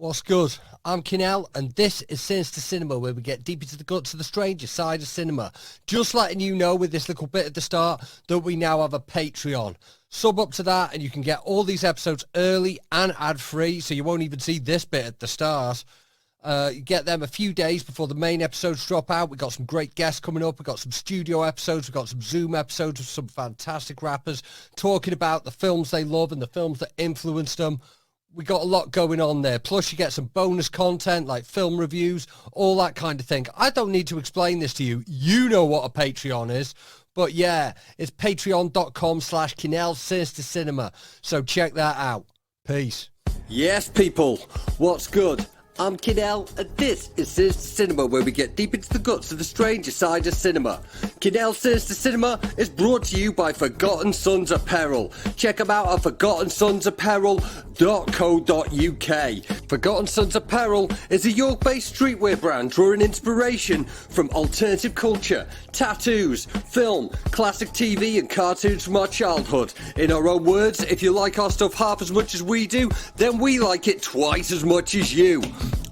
What's good? I'm Kinell, and this is Sinister Cinema, where we get deep into the guts of the stranger side of cinema. Just letting you know with this little bit at the start that we now have a Patreon. Sub up to that, and you can get all these episodes early and ad-free, so you won't even see this bit at the start. You get them a few days before the main episodes drop out. We've got some great guests coming up. We've got some studio episodes. We've got some Zoom episodes with some fantastic rappers talking about the films they love and the films that influenced them. We got a lot going on there. Plus, you get some bonus content like film reviews, all that kind of thing. I don't need to explain this to you. You know what a Patreon is. But yeah, it's patreon.com/Kinell Sinister Cinema. So check that out. Peace. Yes, people. What's good? I'm Kinell, and this is Sinister Cinema, where we get deep into the guts of the stranger side of cinema. Kinell Sinister Cinema is brought to you by Forgotten Sons Apparel. Check them out at forgottensonsapparel.co.uk. Forgotten Sons Apparel is a York-based streetwear brand drawing inspiration from alternative culture, tattoos, film, classic TV and cartoons from our childhood. In our own words, if you like our stuff half as much as we do, then we like it twice as much as you.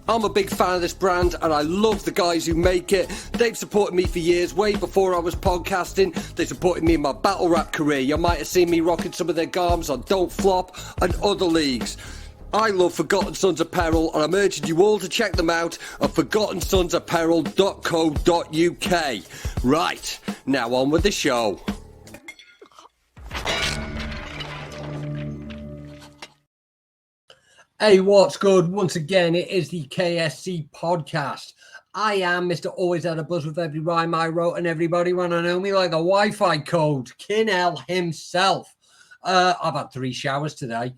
I'm a big fan of this brand and I love the guys who make it. They've supported me for years, way before I was podcasting. They supported me in my battle rap career. You might have seen me rocking some of their garms on Don't Flop and other leagues. I love Forgotten Sons Apparel and I'm urging you all to check them out at forgottensonsapparel.co.uk. Right, now on with the show. Hey, what's good? Once again, it is the KSC Podcast. I am Mr. Always Had a Buzz with every rhyme I wrote, and everybody want to know me like the Wi-Fi code, Kinell himself. I've had 3 showers today.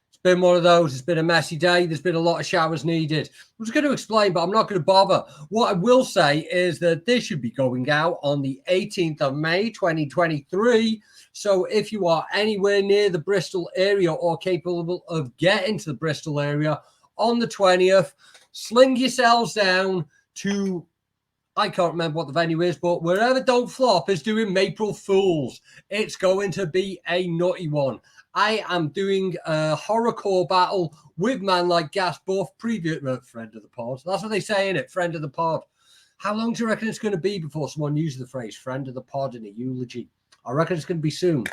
It's been one of those. It's been a messy day. There's been a lot of showers needed. I was going to explain, but I'm not going to bother. What I will say is that this should be going out on the 18th of May, 2023. So if you are anywhere near the Bristol area or capable of getting to the Bristol area on the 20th, sling yourselves down to, I can't remember what the venue is, but wherever Don't Flop is doing April Fools, it's going to be a nutty one. I am doing a horrorcore battle with man like Gas Buff, previous friend of the pod. That's what they say, innit? Friend of the pod. How long do you reckon it's going to be before someone uses the phrase friend of the pod in a eulogy? I reckon it's going to be soon.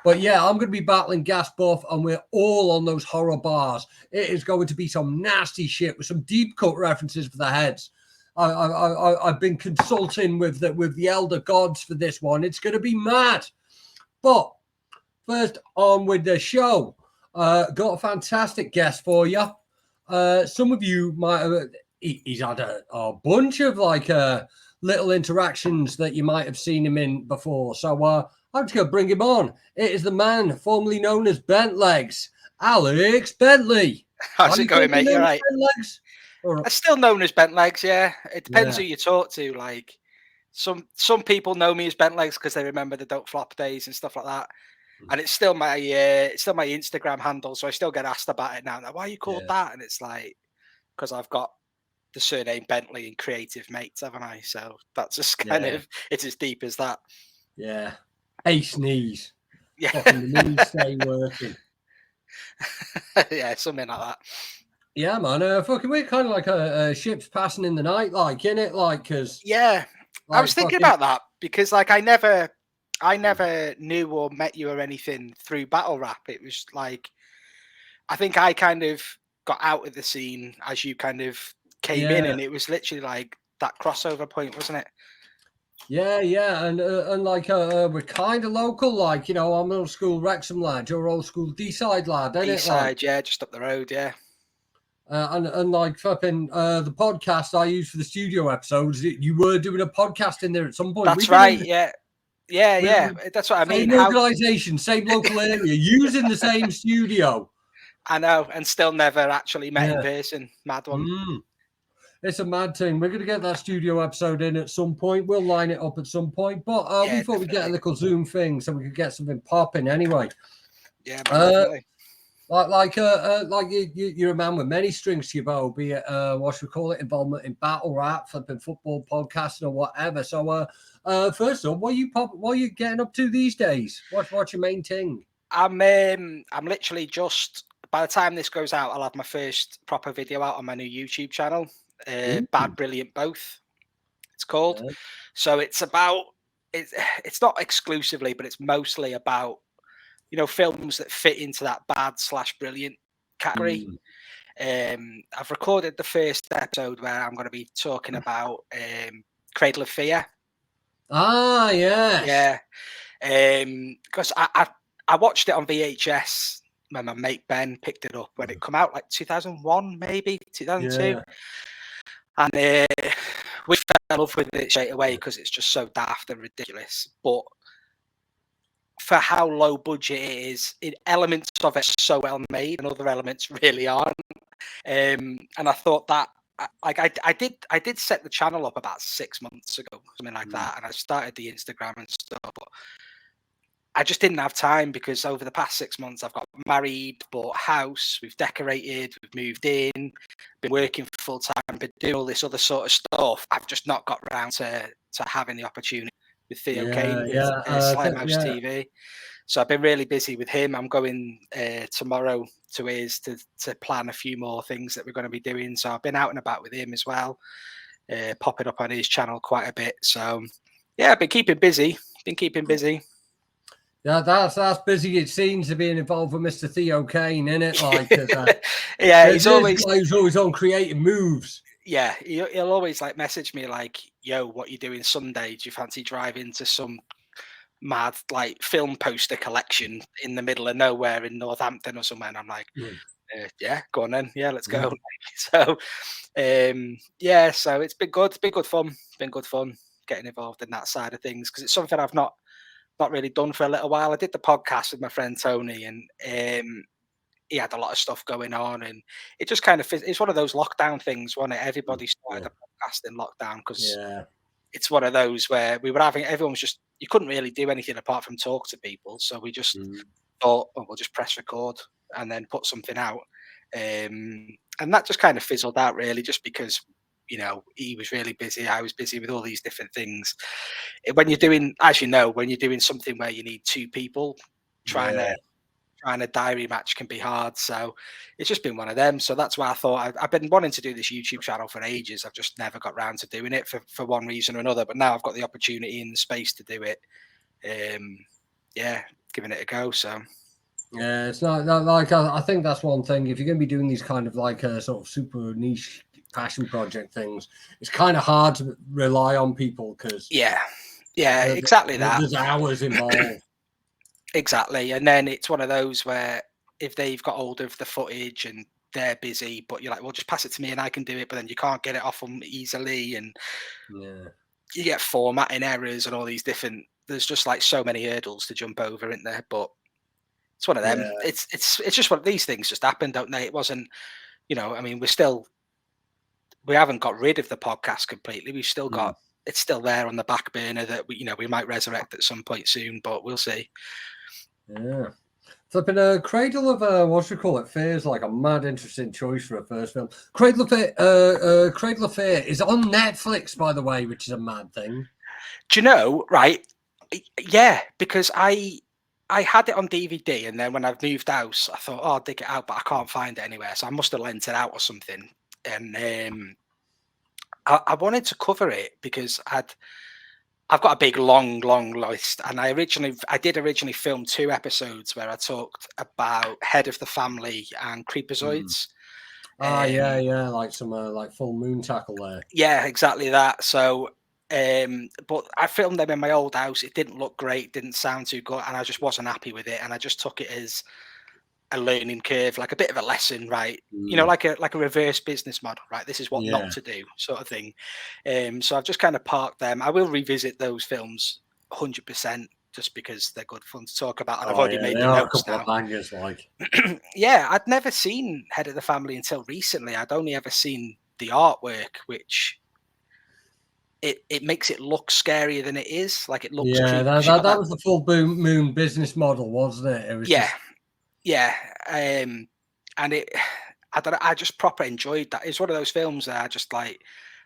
But yeah, I'm going to be battling Gas Buff, and we're all on those horror bars. It is going to be some nasty shit with some deep cut references for the heads. I've been consulting with the elder gods for this one. It's going to be mad. But first on with the show. Got a fantastic guest for you. Some of you might have... He's had a bunch of little interactions that you might have seen him in before. So I'm just going to bring him on. It is the man formerly known as Bentlegs, Alex Bentley. How's it going, mate? You're right. Bentlegs? It's still known as Bentlegs, yeah. It depends who you talk to. Like some people know me as Bentlegs because they remember the Don't Flop days and stuff like that. And it's still my Instagram handle, so I still get asked about it now. Like, why are you called that? And it's like, because I've got the surname Bentley and creative mates, haven't I? So that's just kind of, it's as deep as that. Yeah. Ace knees. Yeah. Fucking the knees stay working. Yeah, something like that. Yeah, man. Fucking we're kind of like a ships passing in the night, like, innit? Like, because... Yeah. I was thinking about that because, like, I never knew or met you or anything through battle rap. It was like, I think I kind of got out of the scene as you kind of came in, and it was literally like that crossover point, wasn't it? Yeah, and we're kind of local, like, you know, I'm old school Wrexham lad, you're old school D-side lad, ain't it? D-side, yeah, just up the road, yeah. And like fucking the podcast I use for the studio episodes, you were doing a podcast in there at some point. That's right, yeah. That's what I mean. Same organisation, same local area, using the same studio. I know, and still never actually met in person. Mad one. It's a mad thing. We're going to get that studio episode in at some point. We'll line it up at some point. But we thought we'd get a little Zoom thing so we could get something popping anyway. Yeah, definitely. You're a man with many strings to your bow, be it involvement in battle rap, flipping football, podcasting, or whatever. So, first up, what are you getting up to these days? What's your main thing? I'm literally just by the time this goes out, I'll have my first proper video out on my new YouTube channel. Bad, Brilliant, Both. It's called. Yeah. So it's about it's not exclusively, but it's mostly about films that fit into that bad/brilliant category. I've recorded the first episode where I'm going to be talking about Cradle of Fear. Ah, yes. Yeah, because I watched it on VHS when my mate Ben picked it up when it come out, like 2001, maybe 2002. Yeah. And we fell in love with it straight away because it's just so daft and ridiculous. But for how low budget it is, elements of it are so well made, and other elements really aren't. And I thought that, I did set the channel up about 6 months ago, something like that, and I started the Instagram and stuff. But I just didn't have time because over the past 6 months, I've got married, bought a house, we've decorated, we've moved in, been working full time, been doing all this other sort of stuff. I've just not got around to having the opportunity with Theo Kane with Slime House TV. So I've been really busy with him. I'm going tomorrow to his to plan a few more things that we're going to be doing. So I've been out and about with him as well, popping up on his channel quite a bit. So yeah, I've been keeping busy. Yeah, that's busy. It seems to being involved with Mr. Theo Kane, isn't it? Like, yeah, he's always on creative moves. Yeah, he'll always like message me like, "Yo, what you doing Sunday? Do you fancy driving to some mad like film poster collection in the middle of nowhere in Northampton or somewhere?" And I'm like, "Yeah, go on then. Yeah, let's go." So, yeah, so it's been good. It's been good fun. Getting involved in that side of things because it's something I've not really done for a little while. I did the podcast with my friend Tony, and he had a lot of stuff going on, and it just kind of it's one of those lockdown things, wasn't it? Everybody started a podcast in lockdown because it's one of those where we were everyone was just, you couldn't really do anything apart from talk to people, so we just thought, oh, we'll just press record and then put something out, and that just kind of fizzled out really, just because he was really busy, I was busy with all these different things. When you're doing, as you know, when you're doing something where you need two people, trying a diary match can be hard. So it's just been one of them. So that's why I thought I've been wanting to do this YouTube channel for ages. I've just never got around to doing it for one reason or another. But now I've got the opportunity and the space to do it. Giving it a go. So yeah, it's not like I think that's one thing. If you're going to be doing these kind of like sort of super niche passion project things, it's kind of hard to rely on people because exactly that. There's hours involved. Exactly. And then it's one of those where if they've got hold of the footage and they're busy, but you're like, well, just pass it to me and I can do it, but then you can't get it off them easily, and you get formatting errors and all these different, there's just like so many hurdles to jump over, isn't there? But it's one of them. It's just one of these things just happen, don't they? It wasn't, I mean, we haven't got rid of the podcast completely. We've still got, it's still there on the back burner that we might resurrect at some point soon, but we'll see. Yeah. Flipping a Cradle of what should we call it? Fear is like a mad interesting choice for a first film. Cradle of Fear is on Netflix, by the way, which is a mad thing. Do you know, right? Yeah, because I had it on DVD, and then when I've moved house, I thought, oh, I'll dig it out, but I can't find it anywhere. So I must have lent it out or something. And I wanted to cover it because I've got a big, long list, and I did originally film 2 episodes where I talked about Head of the Family and Creepazoids. Yeah, like some like full moon tackle there. Yeah, exactly that. So, but I filmed them in my old house. It didn't look great, didn't sound too good, and I just wasn't happy with it. And I just took it as a learning curve, like a bit of a lesson, right? Like a reverse business model, right? This is what not to do, sort of thing. So I've just kind of parked them. I will revisit those films 100% just because they're good fun to talk about, and I've already made the notes now. Bangers, like. Yeah, I'd never seen Head of the Family until recently. I'd only ever seen the artwork, which it makes it look scarier than it is. Like it looks. Yeah, that was the full moon business model, wasn't it? It was and I just proper enjoyed that. It's one of those films that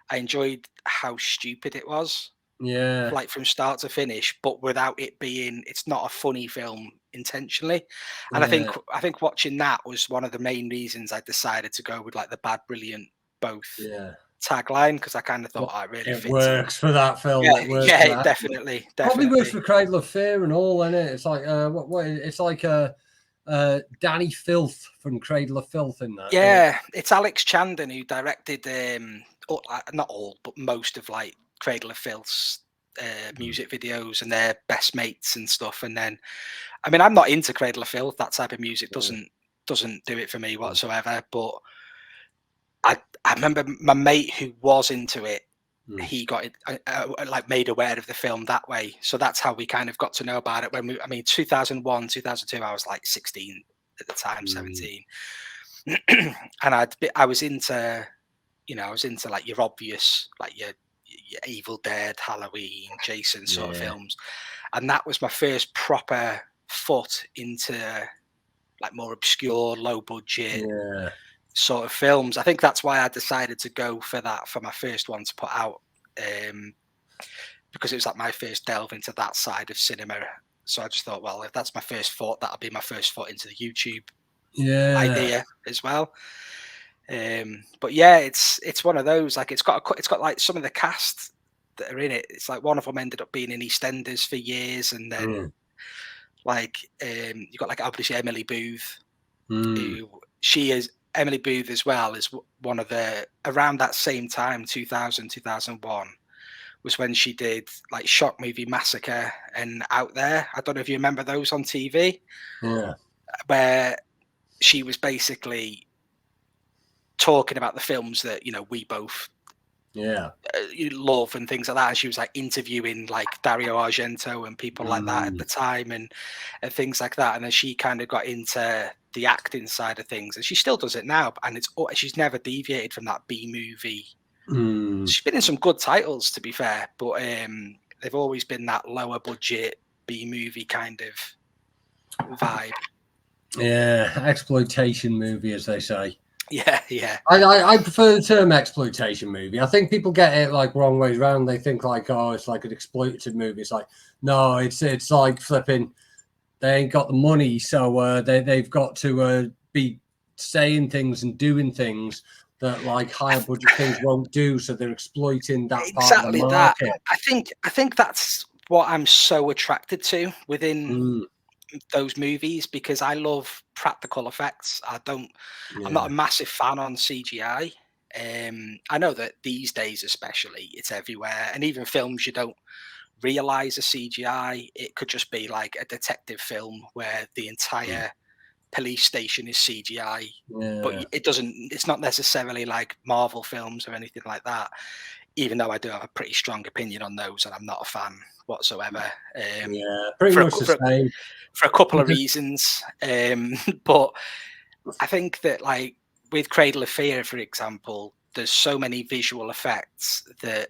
I enjoyed how stupid it was. Yeah. like from start to finish, but without it being, it's not a funny film intentionally. And Yeah. I think watching that was one of the main reasons I decided to go with like the bad, brilliant, both Yeah. tagline, because I kind of thought, Well, oh, it really it fits in. works for that film. Yeah, It works yeah, for that. definitely, Probably works definitely. for Cradle of Fear and all, isn't it? It's like it's like Danny Filth from Cradle of Filth in that. Yeah, it's Alex Chandon who directed not all, but most of like Cradle of Filth's music videos and their best mates and stuff. And then, I mean, I'm not into Cradle of Filth. That type of music doesn't do it for me whatsoever. But I remember my mate who was into it. He got it like made aware of the film that way. So that's how we kind of got to know about it. 2001, 2002, I was like 16 at the time, 17. And I was into, I was into like your obvious, like your Evil Dead, Halloween, Jason sort of films. And that was my first proper foot into like more obscure, low budget sort of films. I think that's why I decided to go for that for my first one to put out, because it was like my first delve into that side of cinema. So I just thought, well, if that's my first foot, that'll be my first foot into the YouTube idea as well. But yeah, it's one of those, like it's got like some of the cast that are in it. It's like one of them ended up being in EastEnders for years, and then like you got like obviously Emily Booth, who she is. Emily Booth as well is one of the, around that same time, 2000, 2001, was when she did like Shock Movie Massacre and Out There. I don't know if you remember those on TV. Yeah. Where she was basically talking about the films that, we both love and things like that. And she was like interviewing like Dario Argento and people like that at the time and things like that. And then she kind of got into the acting side of things, and she still does it now. And she's never deviated from that B movie. She's been in some good titles, to be fair, but they've always been that lower budget B movie kind of vibe. Yeah, exploitation movie, as they say. Yeah. I prefer the term exploitation movie. I think people get it like wrong ways around. They think like, oh, it's like an exploitative movie. It's like, no, it's like flipping. They ain't got the money, so they've got to be saying things and doing things that like higher budget things won't do. So they're exploiting that part of the market. I think that's what I'm so attracted to within those movies, because I love practical effects. I'm not a massive fan on CGI. I know that these days, especially, it's everywhere, and even films you don't realize a CGI. It could just be like a detective film where the entire police station is CGI, but it's not necessarily like Marvel films or anything like that, even though I do have a pretty strong opinion on those, and I'm not a fan whatsoever. Pretty much the same. For a couple of reasons. But I think that like with Cradle of Fear, for example, there's so many visual effects that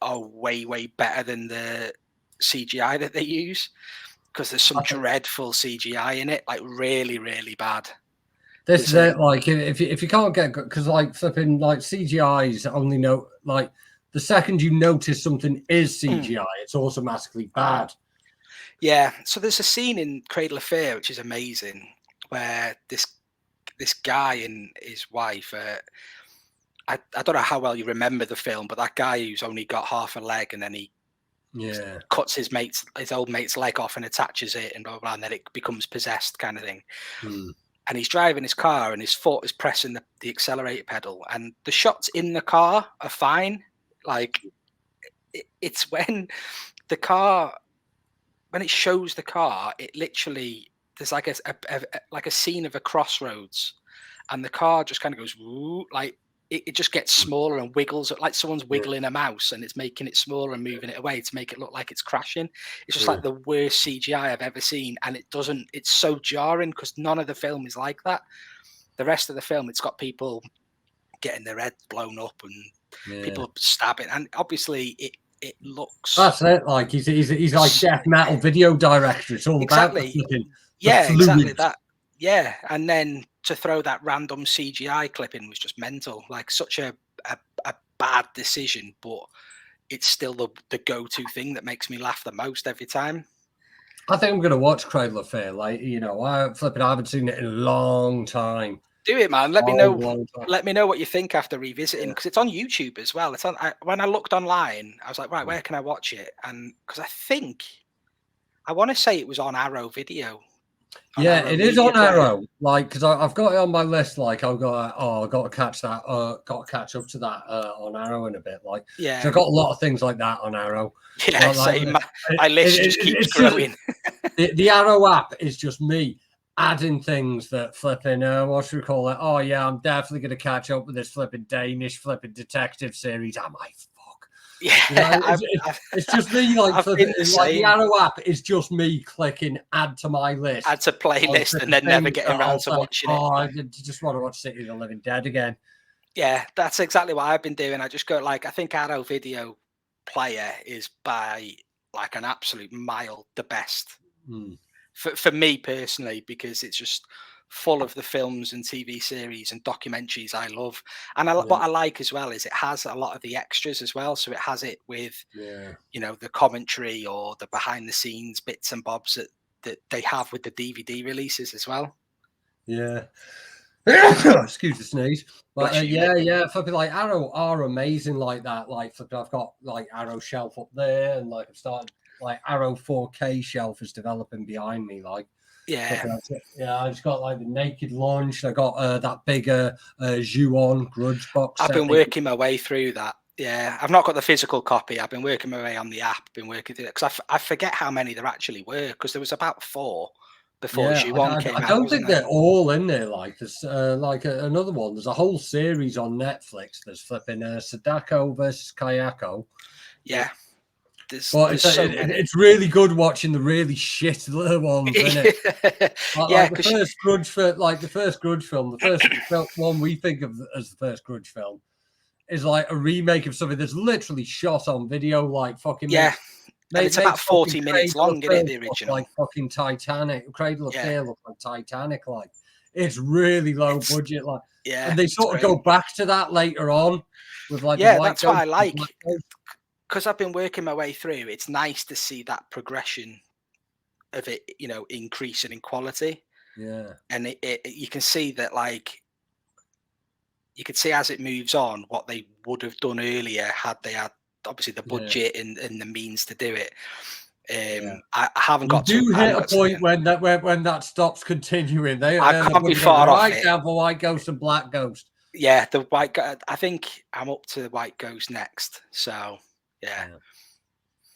are way, way better than the CGI that they use, because there's some dreadful CGI in it, like really, really bad. This is it. Like if you can't get, because like flipping like CGI's only like the second you notice something is CGI, it's automatically bad. Yeah. So there's a scene in Cradle of Fear which is amazing, where this guy and his wife. I don't know how well you remember the film, but that guy who's only got half a leg, and then he cuts his old mate's leg off and attaches it, and blah, blah, and then it becomes possessed kind of thing. And he's driving his car, and his foot is pressing the accelerator pedal, and the shots in the car are fine. Like it's when the car, when it shows the car, it literally, there's like a scene of a crossroads, and the car just kind of goes woo, like it just gets smaller and wiggles, like someone's wiggling a mouse, and it's making it smaller and moving it away to make it look like it's crashing. It's just like the worst CGI I've ever seen, and it's so jarring because none of the film is like that. The rest of the film, it's got people getting their heads blown up and people stabbing, and obviously it looks, that's it. Like he's like death metal video director. It's all about exactly that. Yeah, and then to throw that random CGI clip in was just mental. Like such a bad decision, but it's still the go-to thing that makes me laugh the most every time. I think I'm going to watch Cradle of Fear. Like, you know, I haven't seen it in a long time. Do it, man. Let me know. Let me know what you think after revisiting, because it's on YouTube as well. It's on. When I looked online, I was like, right, where can I watch it? And because I want to say it was on Arrow Video. Yeah, it is on Arrow. Like, because I've got it on my list. Like, I've got to catch that. Got to catch up to that on Arrow in a bit. Like, yeah, I've got a lot of things like that on Arrow. Yeah, same. My list just keeps growing. The Arrow app is just me adding things that flipping. What should we call it? Oh yeah, I'm definitely going to catch up with this flipping Danish flipping detective series. Am I? Yeah, you know, it's just me like flipping. Like the Arrow app is just me clicking add to my list, add to playlist, and then never getting around to watching it. Oh, I just want to watch City of the Living Dead again. Yeah, that's exactly what I've been doing. I just go like, I think Arrow Video Player is by like an absolute mile the best for me personally, because it's just full of the films and TV series and documentaries I love. And what I like as well is it has a lot of the extras as well. So it has it with, you know, the commentary or the behind the scenes bits and bobs that they have with the DVD releases as well. Yeah. Excuse the sneeze. But flipping like Arrow are amazing like that. Like I've got like Arrow shelf up there, and like I've started like Arrow 4K shelf is developing behind me. Like I just got like the Naked Lunch. I got that bigger Ju-On Grudge box. I've been working my way through that. Yeah, I've not got the physical copy. I've been working my way on the app. Been working through it because I forget how many there actually were, because there was about 4 before Ju-On came out. I don't think they're all in there. Like there's another one. There's a whole series on Netflix. There's flipping Sadako versus Kayako. Yeah. It's really good watching the really shit little ones, isn't it? The first Grudge film, the first one we think of as the first Grudge film is like a remake of something that's literally shot on video, like fucking it's about 40 minutes long, isn't it? The original, like fucking Titanic, Cradle of Fear looks like Titanic, like it's really low budget, like and they sort of go back to that later on with like that's what I like. Because I've been working my way through, it's nice to see that progression of it, you know, increasing in quality. Yeah. And you can see that, like, you can see as it moves on what they would have done earlier had they had obviously the budget and the means to do it. I haven't got to hit a point when that stops continuing. I can't be far off it. Down for White Ghost and Black Ghost. Yeah, the White. I think I'm up to the White Ghost next. So. Yeah.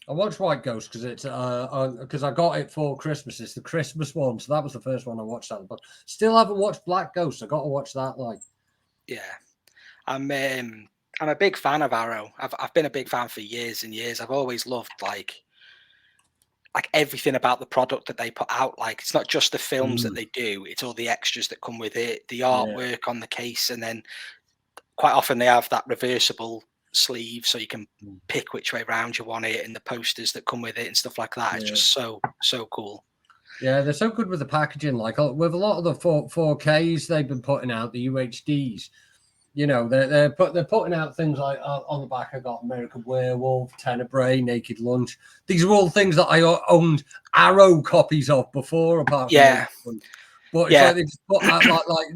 I watched White Ghost because it's because I got it for Christmas. It's the Christmas one, so that was the first one I watched. That, but still haven't watched Black Ghost. I got to watch that. Like, I'm a big fan of Arrow. I've been a big fan for years and years. I've always loved like everything about the product that they put out. Like, it's not just the films that they do; it's all the extras that come with it, the artwork on the case, and then quite often they have that reversible sleeve so you can pick which way around you want it, and the posters that come with it and stuff like that. It's just so cool. Yeah, they're so good with the packaging. Like with a lot of the 4Ks they've been putting out, the UHDs, you know, they're putting out things like on the back I got American Werewolf, Tenebrae, Naked Lunch. These are all things that I owned Arrow copies of before, apart from but it's like they just put out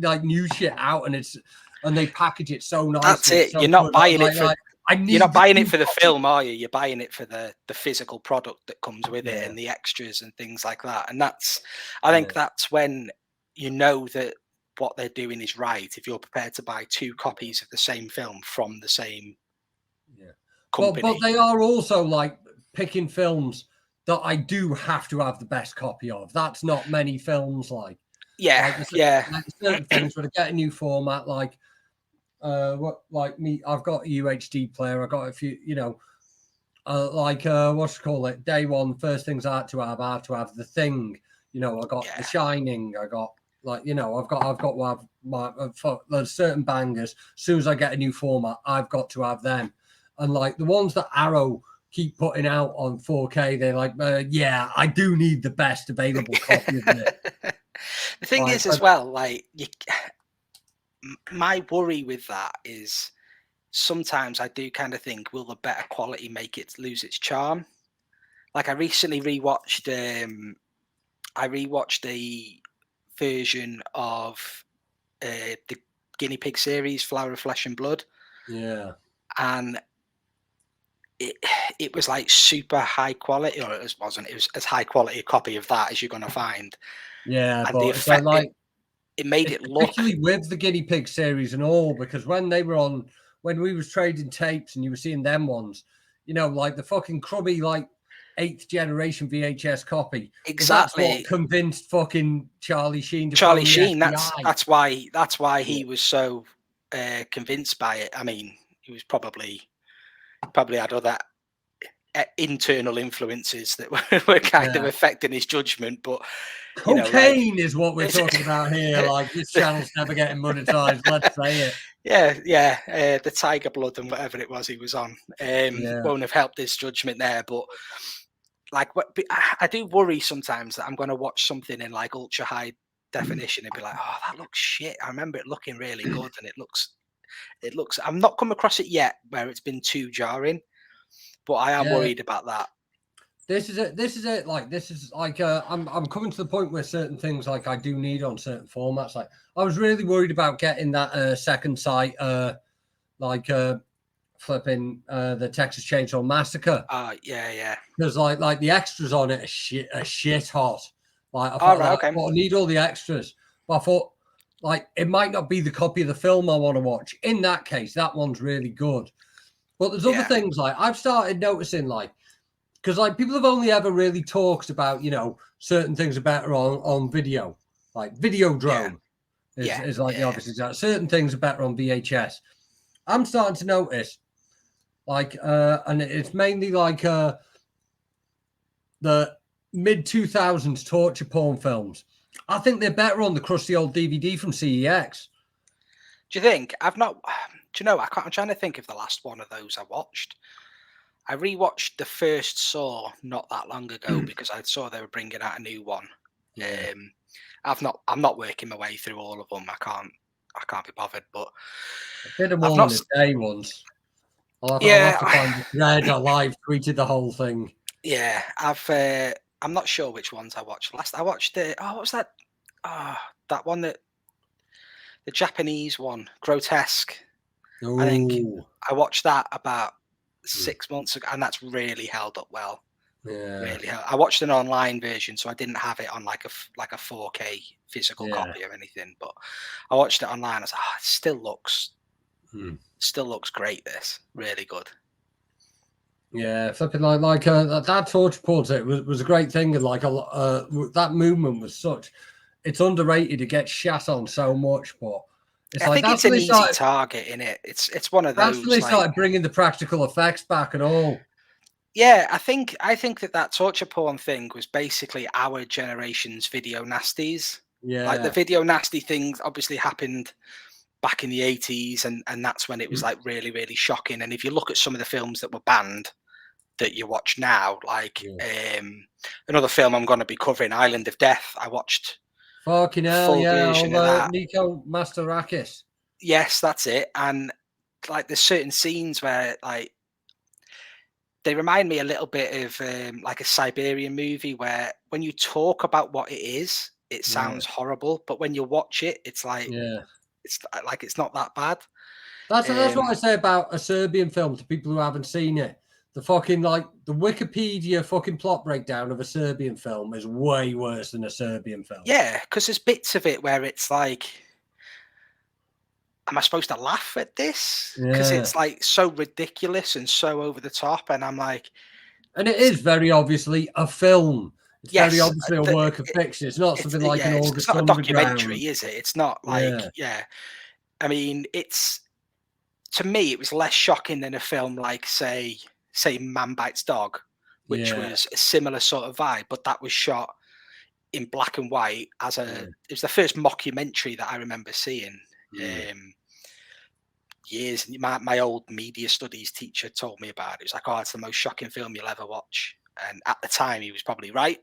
like new shit out, and they package it so nice. That's it. So you're not buying it for. You're not buying it for the copy. film, are you? You're buying it for the physical product that comes with it and the extras and things like that. And I think that's when you know that what they're doing is right. If you're prepared to buy 2 copies of the same film from the same company. But they are also like picking films that I do have to have the best copy of. That's not many films like. Like certain things where I get a new format, like me, I've got a UHD player, I got a few, you know, day one, first things I had to have The Thing, you know, I got The Shining, I got like, you know, I've got to have there's certain bangers. As soon as I get a new format, I've got to have them. And like the ones that Arrow keep putting out on 4K, they're like, I do need the best available copy of it. The thing is as well, like my worry with that is sometimes I do kind of think, will the better quality make it lose its charm? Like I recently rewatched the version of the guinea pig series, Flower of Flesh and Blood. Yeah. And it was like super high quality, or it wasn't. It was as high quality a copy of that as you're going to find. Yeah, And but the it's so, effect, like it made it look. Particularly with the guinea pig series and all, because when they were on, when we was trading tapes and you were seeing them ones, you know, like the fucking crummy, like 8th generation VHS copy. Exactly. That's what convinced fucking Charlie Sheen to Charlie phone the Sheen. FBI. That's why he was so convinced by it. I mean, he was probably had other internal influences that were kind of affecting his judgment, but cocaine is what we're talking about here. Like, this channel's never getting monetized. Let's say it. Yeah, the Tiger Blood and whatever it was he was on won't have helped his judgment there. But like, I do worry sometimes that I'm going to watch something in like ultra high definition and be like, oh, that looks shit. I remember it looking really good, and it looks. I'm not come across it yet where it's been too jarring, but I am worried about that. This is it. Like, this is like, I'm coming to the point where certain things like I do need on certain formats. Like, I was really worried about getting that second site, flipping the Texas Chainsaw Massacre. Yeah. Because like the extras on it are shit hot. Like, I thought, I need all the extras. But I thought, like, it might not be the copy of the film I want to watch. In that case, that one's really good. But there's other things like I've started noticing, like, because like people have only ever really talked about, you know, certain things are better on video, like Videodrome is like the obvious example. Certain things are better on VHS. I'm starting to notice, like, and it's mainly like the mid 2000s torture porn films. I think they're better on the crusty old DVD from CEX. Do you think? I've not. Do you know? I'm trying to think of the last one of those I watched. I rewatched the first Saw not that long ago because I saw they were bringing out a new one. Yeah. I'm not working my way through all of them. I can't be bothered. But I did them all in a day once. I'll have to find the thread. I live tweeted the whole thing. Yeah, I'm not sure which ones I watched last. I watched what was that? That one, that the Japanese one, Grotesque. Ooh. I think I watched that about 6 months ago, and that's really held up well. Yeah, really. I watched an online version, so I didn't have it on like a 4K physical copy or anything. But I watched it online. I was like, it still looks great. This really good. Yeah, flipping like that torture porn was a great thing, and like that movement was such. It's underrated. It gets shat on so much, but I think it's an easy target in it. It's one of those. That's when they started bringing the practical effects back and all. Yeah, I think that torture porn thing was basically our generation's video nasties. Yeah, like the video nasty things obviously happened back in the 80s, and that's when it was like really, really shocking. And if you look at some of the films that were banned that you watch now, like another film I'm going to be covering, Island of Death, I watched fucking hell, all the Nico Mastorakis. Yes, that's it. And like there's certain scenes where like they remind me a little bit of like a Siberian movie where when you talk about what it is, it sounds horrible, but when you watch it, it's like it's not that bad. That's what I say about a Serbian film to people who haven't seen it. The fucking like the Wikipedia fucking plot breakdown of a Serbian film is way worse than a Serbian film. Yeah, because there's bits of it where it's like, am I supposed to laugh at this? Because it's like so ridiculous and so over the top, and I'm like, and it is very obviously a film. It's very obviously a work of fiction. It's not something like an August. It's not a documentary, is it? It's not like I mean, to me, it was less shocking than a film like say Man Bites Dog, which was a similar sort of vibe, but that was shot in black and white as it was the first mockumentary that I remember seeing. Years. My old media studies teacher told me about it. It was like, oh, it's the most shocking film you'll ever watch. And at the time, he was probably right.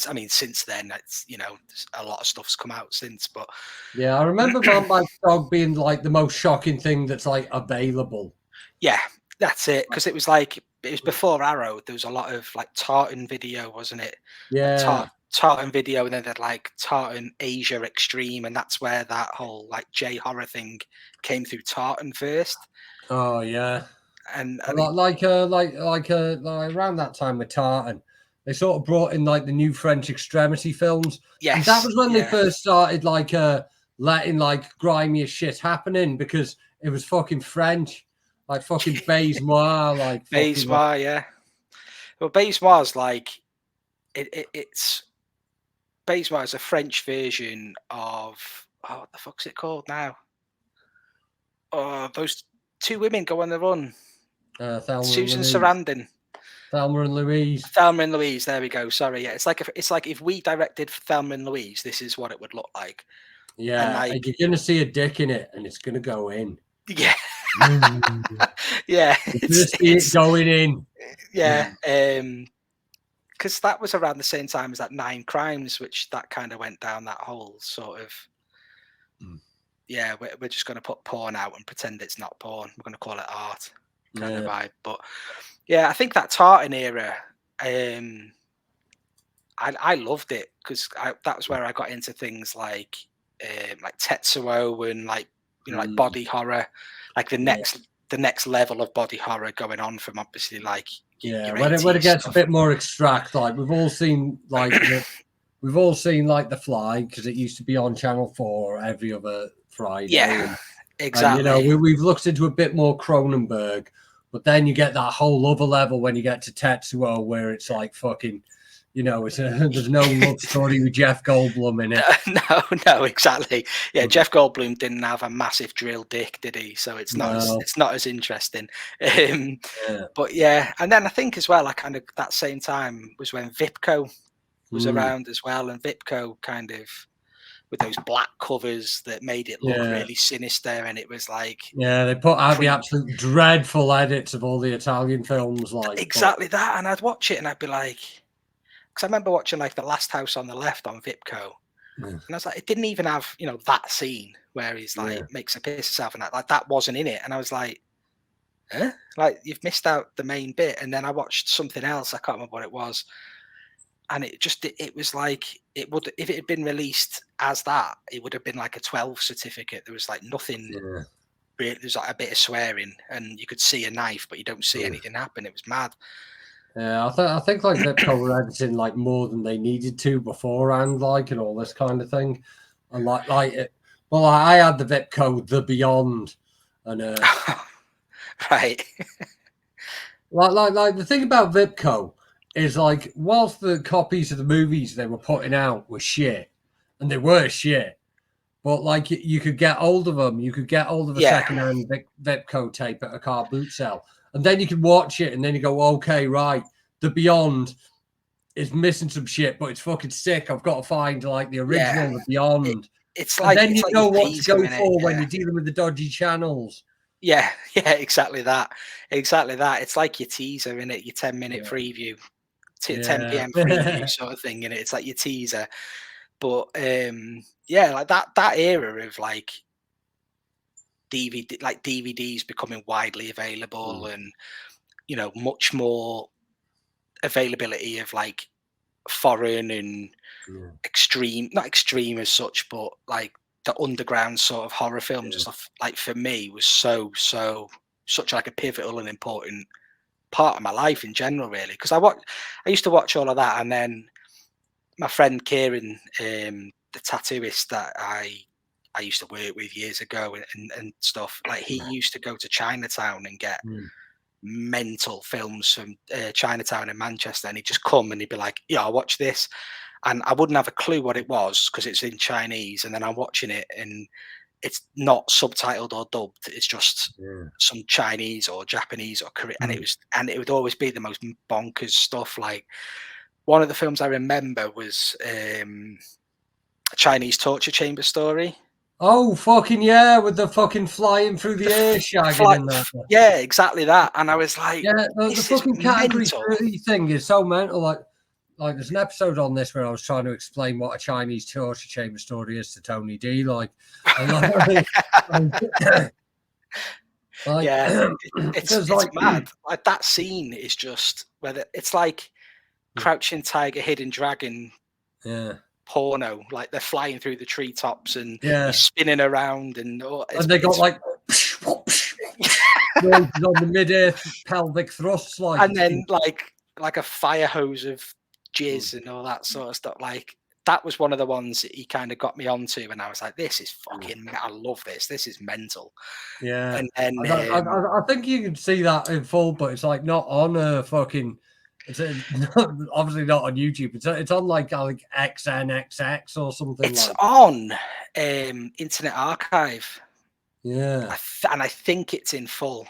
I mean, since then, it's, you know, a lot of stuff's come out since, but yeah, I remember Man Bites Dog being like the most shocking thing that's like available. yeah, that's it. Because it was like, it was before Arrow. There was a lot of like tartan video, wasn't it? Yeah. Tartan video, and then they'd like tartan Asia Extreme, and that's where that whole like J horror thing came through tartan first. Oh yeah. And Like around that time with Tartan, they sort of brought in like the new French extremity films. yes, And that was when they yeah. first started like letting like grimier shit happening, because it was fucking French, like fucking Baise-moi, like fucking Baise-moi, yeah. Well, Baise-moi is like it's Baise-moi is a French version of what the fuck's it called now? Oh, those two women go on the run. Susan Sarandon. Thelma and Louise. Thelma and Louise. There we go. Sorry, yeah. It's like if we directed Thelma and Louise, this is what it would look like. Yeah, and you're gonna see a dick in it, and it's gonna go in. Yeah, yeah. It's going in. Yeah, because that was around the same time as that 9 Crimes, which that kind of went down that whole sort of. Yeah, we're just going to put porn out and pretend it's not porn. We're going to call it art kind of vibe. But yeah, I think that tartan era, I loved it, because that was where I got into things like Tetsuo and like, you know, like body horror, like the next level of body horror going on from obviously like when it gets stuff. A bit more extract, like we've all seen like The Fly, because it used to be on Channel 4 every other Friday. Yeah, exactly. And, you know, we've looked into a bit more Cronenberg, but then you get that whole other level when you get to Tetsuo, where it's like fucking, you know, there's no love story with Jeff Goldblum in it. No, exactly. Yeah, Jeff Goldblum didn't have a massive drill dick, did he? So it's not as interesting. But yeah, and then I think as well, I kind of that same time was when Vipco was around as well, and Vipco kind of with those black covers that made it look really sinister, and it was like they put out the absolute dreadful edits of all the Italian films, like exactly that, and I'd watch it and I'd be like, because I remember watching like The Last House on the Left on Vipco, and I was like, it didn't even have, you know, that scene where he's like makes a piss himself, and that wasn't in it, and I was like, huh? Like, you've missed out the main bit. And then I watched something else, I can't remember what it was, and it was like, it would, if it had been released as that, it would have been like a 12 certificate. There was like nothing really, there's like a bit of swearing, and you could see a knife, but you don't see anything happen. It was mad. Yeah, I think like Vipco were editing like more than they needed to beforehand, like, and all this kind of thing. And like it, well, I had the Vipco The Beyond, and right. like the thing about Vipco is, like, whilst the copies of the movies they were putting out were shit, and they were shit, but like you could get hold of them, you could get hold of a secondhand Vipco tape at a car boot sale. And then you can watch it, and then you go, okay, right, The Beyond is missing some shit, but it's fucking sick. I've got to find like the original The Beyond. It's like, and then you like know what to go for when you're dealing with the dodgy channels. Yeah, exactly that. It's like your teaser, in it, your 10-minute preview, 10 p.m. preview sort of thing, in it. It's like your teaser. But like that era of like DVDs becoming widely available, and, you know, much more availability of like foreign and not extreme as such, but like the underground sort of horror films and stuff, like, for me was such like a pivotal and important part of my life in general, really, because I used to watch all of that. And then my friend Kieran, the tattooist that I used to work with years ago and stuff, like, he used to go to Chinatown and get mental films from Chinatown in Manchester, and he'd just come and he'd be like, yeah, I'll watch this, and I wouldn't have a clue what it was because it's in Chinese, and then I'm watching it and it's not subtitled or dubbed, it's just some Chinese or Japanese or Korean, and it would always be the most bonkers stuff. Like, one of the films I remember was a Chinese torture chamber story. Oh, fucking yeah, with the fucking flying through the air shagging and that. Yeah, exactly that. And I was like, the fucking category 3 thing is so mental. Like, like there's an episode on this where I was trying to explain what a Chinese torture chamber story is to Tony D. Like, yeah, it's like mad. Like that scene is just whether it's like Crouching Tiger, Hidden Dragon, porno. Like they're flying through the treetops and he's spinning around and they got like on the mid-air pelvic thrusts, like, and then like a fire hose of jizz and all that sort of stuff. Like that was one of the ones that he kind of got me onto, and I was like, "This is fucking, I love this. This is mental." Yeah, and then I think you can see that in full, but it's like not on a fucking. It's obviously not on YouTube. It's on like XNXX or something. It's on Internet Archive. Yeah, and I think it's in full.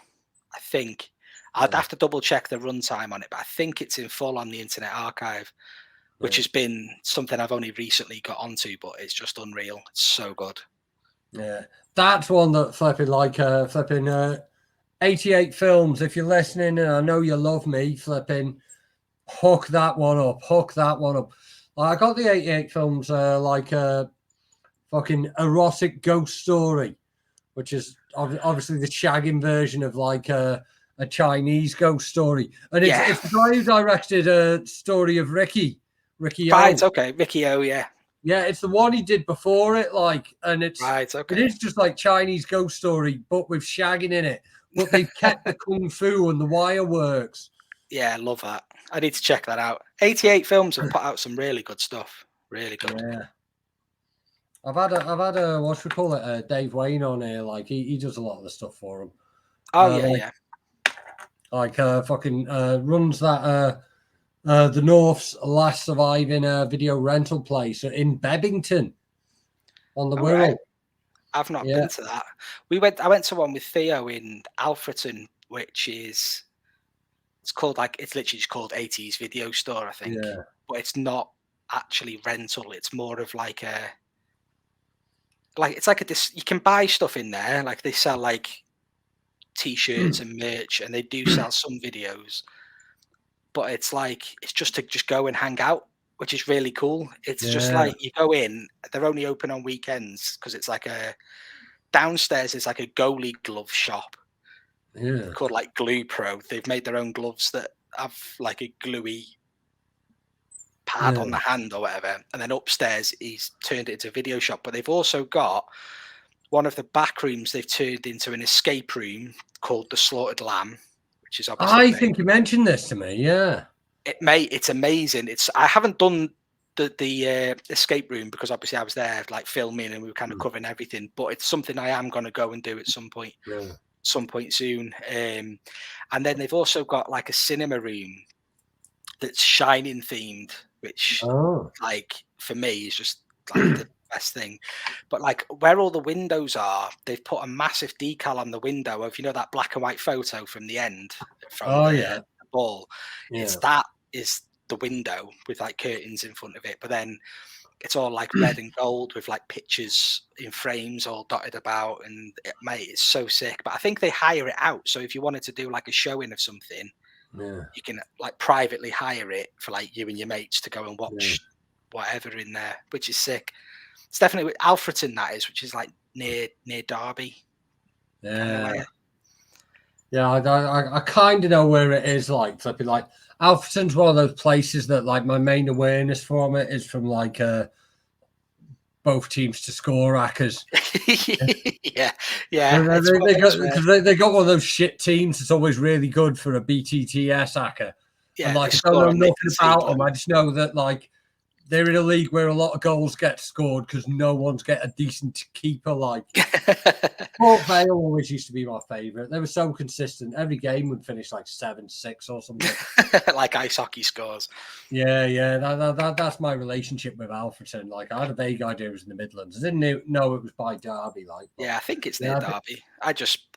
I think I'd have to double check the runtime on it, but I think it's in full on the Internet Archive, which has been something I've only recently got onto, but it's just unreal. It's so good. Yeah, that's one that flipping 88 films. If you're listening, and I know you love me, flipping hook that one up. I got the 88 films like a fucking erotic ghost story, which is obviously the shagging version of like a Chinese ghost story. And it's the guy who directed a story of Ricky Right, O. okay. Ricky O, yeah. Yeah, it's the one he did before it, like, and it's right, okay. It is just like Chinese ghost story, but with shagging in it. But they've kept the kung fu and the wire works. Yeah, I love that. I need to check that out. 88 films have put out some really good stuff. Really good. Yeah. I've had a what should we call it? Dave Wayne on here. Like he does a lot of the stuff for him. Oh yeah. Like fucking runs that the North's last surviving video rental place in Bebbington on the Wirral. Right. I've not been to that. I went to one with Theo in Alfreton, which is it's literally just called 80s Video Store, I think. Yeah. But it's not actually rental. It's more of you can buy stuff in there. Like they sell like t-shirts and merch, and they do sell some videos. But it's just to go and hang out, which is really cool. It's just like you go in, they're only open on weekends because it's like downstairs is like a goalie glove shop. Yeah. Called like Glue Pro. They've made their own gloves that have like a gluey pad on the hand or whatever. And then upstairs he's turned it into a video shop. But they've also got one of the back rooms they've turned into an escape room called the Slaughtered Lamb, which is obviously I think you mentioned this to me, it's amazing. I haven't done the escape room because obviously I was there like filming and we were kind of covering everything, but it's something I am going to go and do at some point soon. And then they've also got like a cinema room that's Shining themed, which like for me is just like the best thing. But like where all the windows are, they've put a massive decal on the window of that black and white photo from the end from the ball. That is the window with like curtains in front of it, but then it's all like red and gold with like pictures in frames all dotted about, and mate, it's so sick. But I think they hire it out, so if you wanted to do like a showing of something, you can like privately hire it for like you and your mates to go and watch whatever in there, which is sick. It's definitely Alfreton, that is, which is like near Derby. I kind of know where it is. Like flipping, like Alfreton's one of those places that like my main awareness from it is from like both teams to score hackers. yeah. They got one of those shit teams that's always really good for a BTTS hacker. Yeah, and like I don't know nothing about them. I just know that like they're in a league where a lot of goals get scored because no one's get a decent keeper. Like Port Vale always used to be my favourite. They were so consistent. Every game would finish like 7-6 or something. Like ice hockey scores. Yeah. That's my relationship with Alfreton. Like I had a vague idea it was in the Midlands. I didn't know it was by Derby. Like, I think it's near Derby. I just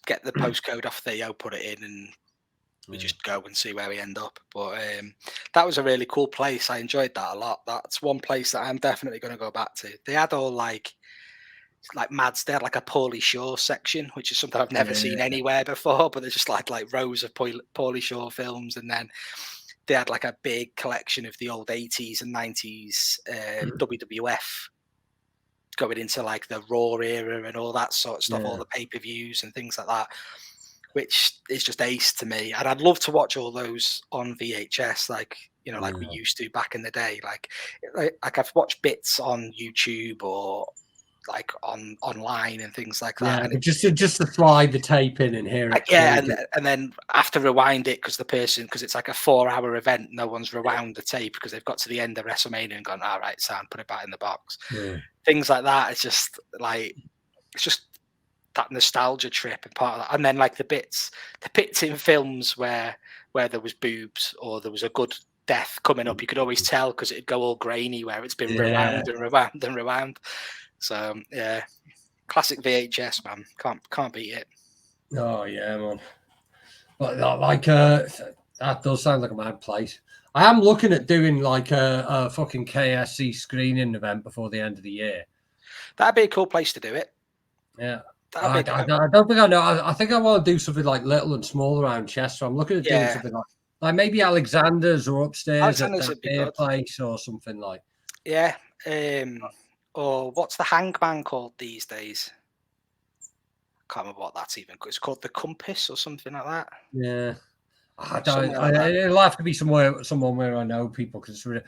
get the postcode off Theo, put it in, and we just go and see where we end up. But that was a really cool place. I enjoyed that a lot. That's one place that I'm definitely going to go back to. They had all like Mads, they had like a Pauly Shore section, which is something I've never seen anywhere before, but there's just like rows of Pauly Shore films. And then they had like a big collection of the old 80s and 90s WWF going into like the Raw era and all that sort of stuff, all the pay-per-views and things like that, which is just ace to me. And I'd love to watch all those on VHS, like, you know, like we used to back in the day. Like I've watched bits on YouTube or like online and things like that. Yeah, and but just to slide the tape in and hear it. And then I have to rewind it because it's like a 4-hour event. No one's rewound the tape because they've got to the end of WrestleMania and gone, all right, Sam, put it back in the box. Yeah. Things like that. It's just that nostalgia trip and part of that. And then like the bits in films where there was boobs or there was a good death coming up, you could always tell because it'd go all grainy where it's been rewound and rewound and rewound. So yeah, classic VHS, man. Can't beat it. Oh yeah, man. But like that does sound like a mad place. I am looking at doing like a fucking KSC screening event before the end of the year. That'd be a cool place to do it. Yeah. I don't think I know. I think I want to do something like little and small around Chester. I'm looking at doing something like maybe Alexander's or upstairs at the beer place or something like. Yeah. Or what's the hangman called these days? Can't remember what that's even. It's called the Compass or something like that. Yeah. I don't. It'll have to be someone where I know people because it's really.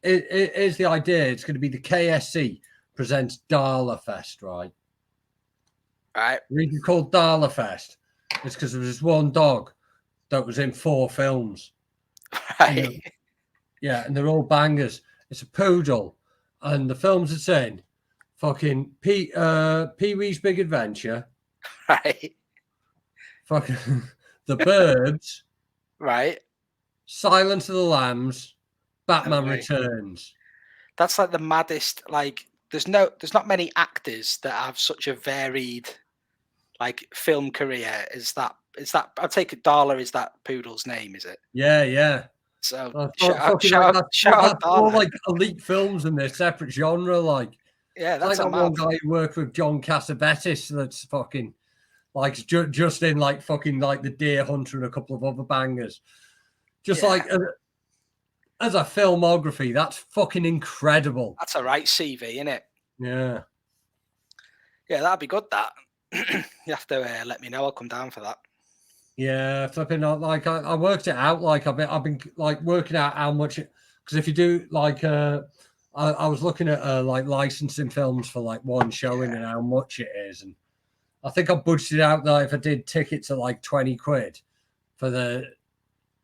Here's the idea. It's going to be the KSC presents Darla Fest, right? Right. The reason called Darla Fest is because there was this one dog that was in 4 films. Right. Yeah, and they're all bangers. It's a poodle, and the films it's in, fucking Pee-wee's Big Adventure. Right. Fucking The Burbs. Right. Silence of the Lambs. Batman Returns. That's like the maddest. Like, there's not many actors that have such a varied, like, film career. Is that? I take it Darla is that poodle's name, is it? Yeah. So shout out all like elite films in their separate genre. Like, yeah, that's like that one guy who worked with John Cassavetes. That's fucking like just in like fucking like The Deer Hunter and a couple of other bangers. Just like as a filmography, that's fucking incredible. That's a right CV, isn't it? Yeah. Yeah, that'd be good. That you have to let me know. I'll come down for that. Yeah, flipping out. Like I worked it out. Like I've been like working out how much. Because if you do like I was looking at like licensing films for like one showing and how much it is, and I think I budgeted out that if I did tickets at like 20 quid or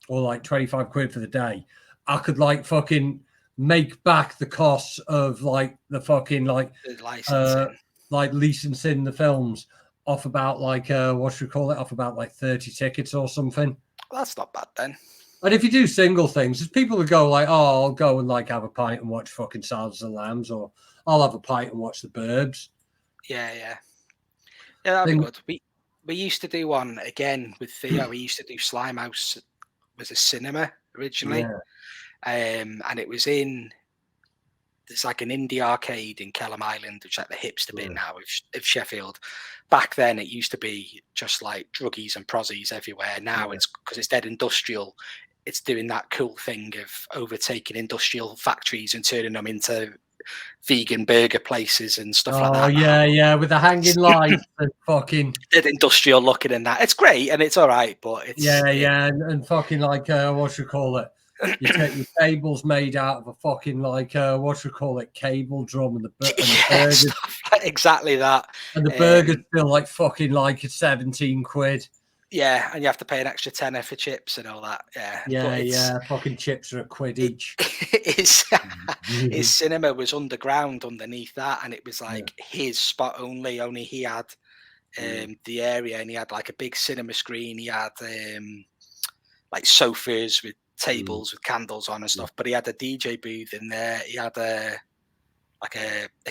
like 25 quid for the day, I could like fucking make back the costs of like the fucking like licensing the films off about like off about like 30 tickets or something. Well, that's not bad then. And if you do single things, there's people who go like, oh, I'll go and like have a pint and watch fucking Silence of the Lambs, or I'll have a pint and watch The Burbs. Yeah, that'd be good. We used to do one again with Theo. We used to do Slimehouse. Was a cinema originally, and it was in. It's like an indie arcade in Kelham Island, which is like the hipster bit now of Sheffield. Back then, it used to be just like druggies and prozzies everywhere. Now it's because it's dead industrial. It's doing that cool thing of overtaking industrial factories and turning them into vegan burger places and stuff like that. Oh yeah, with the hanging lights and fucking dead industrial looking and that. It's great and it's all right, but it's and fucking like you take your tables made out of a fucking like cable drum and the burgers. Exactly that. And the burgers feel like fucking like 17 quid. Yeah, and you have to pay an extra tenner for chips and all that. Yeah. Fucking chips are a quid each. His cinema was underground underneath that, and it was like his spot only. Only he had the area, and he had like a big cinema screen. He had like sofas with tables with candles on and stuff. But he had a DJ booth in there. He had a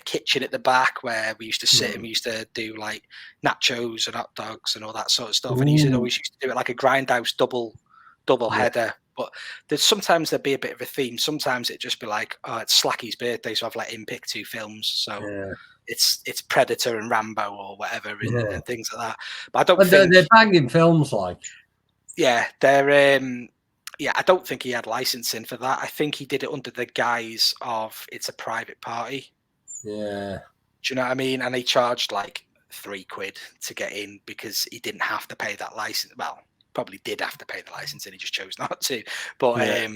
kitchen at the back where we used to sit and we used to do like nachos and hot dogs and all that sort of stuff. And he always used to do it like a grindhouse double header. But sometimes there'd be a bit of a theme. Sometimes it'd just be like, oh, it's Slacky's birthday, so I've let him pick 2 films. So it's Predator and Rambo or whatever and things like that. But I don't think they're banging films like. Yeah, they're Yeah, I don't think he had licensing for that. I think he did it under the guise of it's a private party. Yeah. Do you know what I mean? And he charged like £3 to get in because he didn't have to pay that license. Well, probably did have to pay the license and he just chose not to. But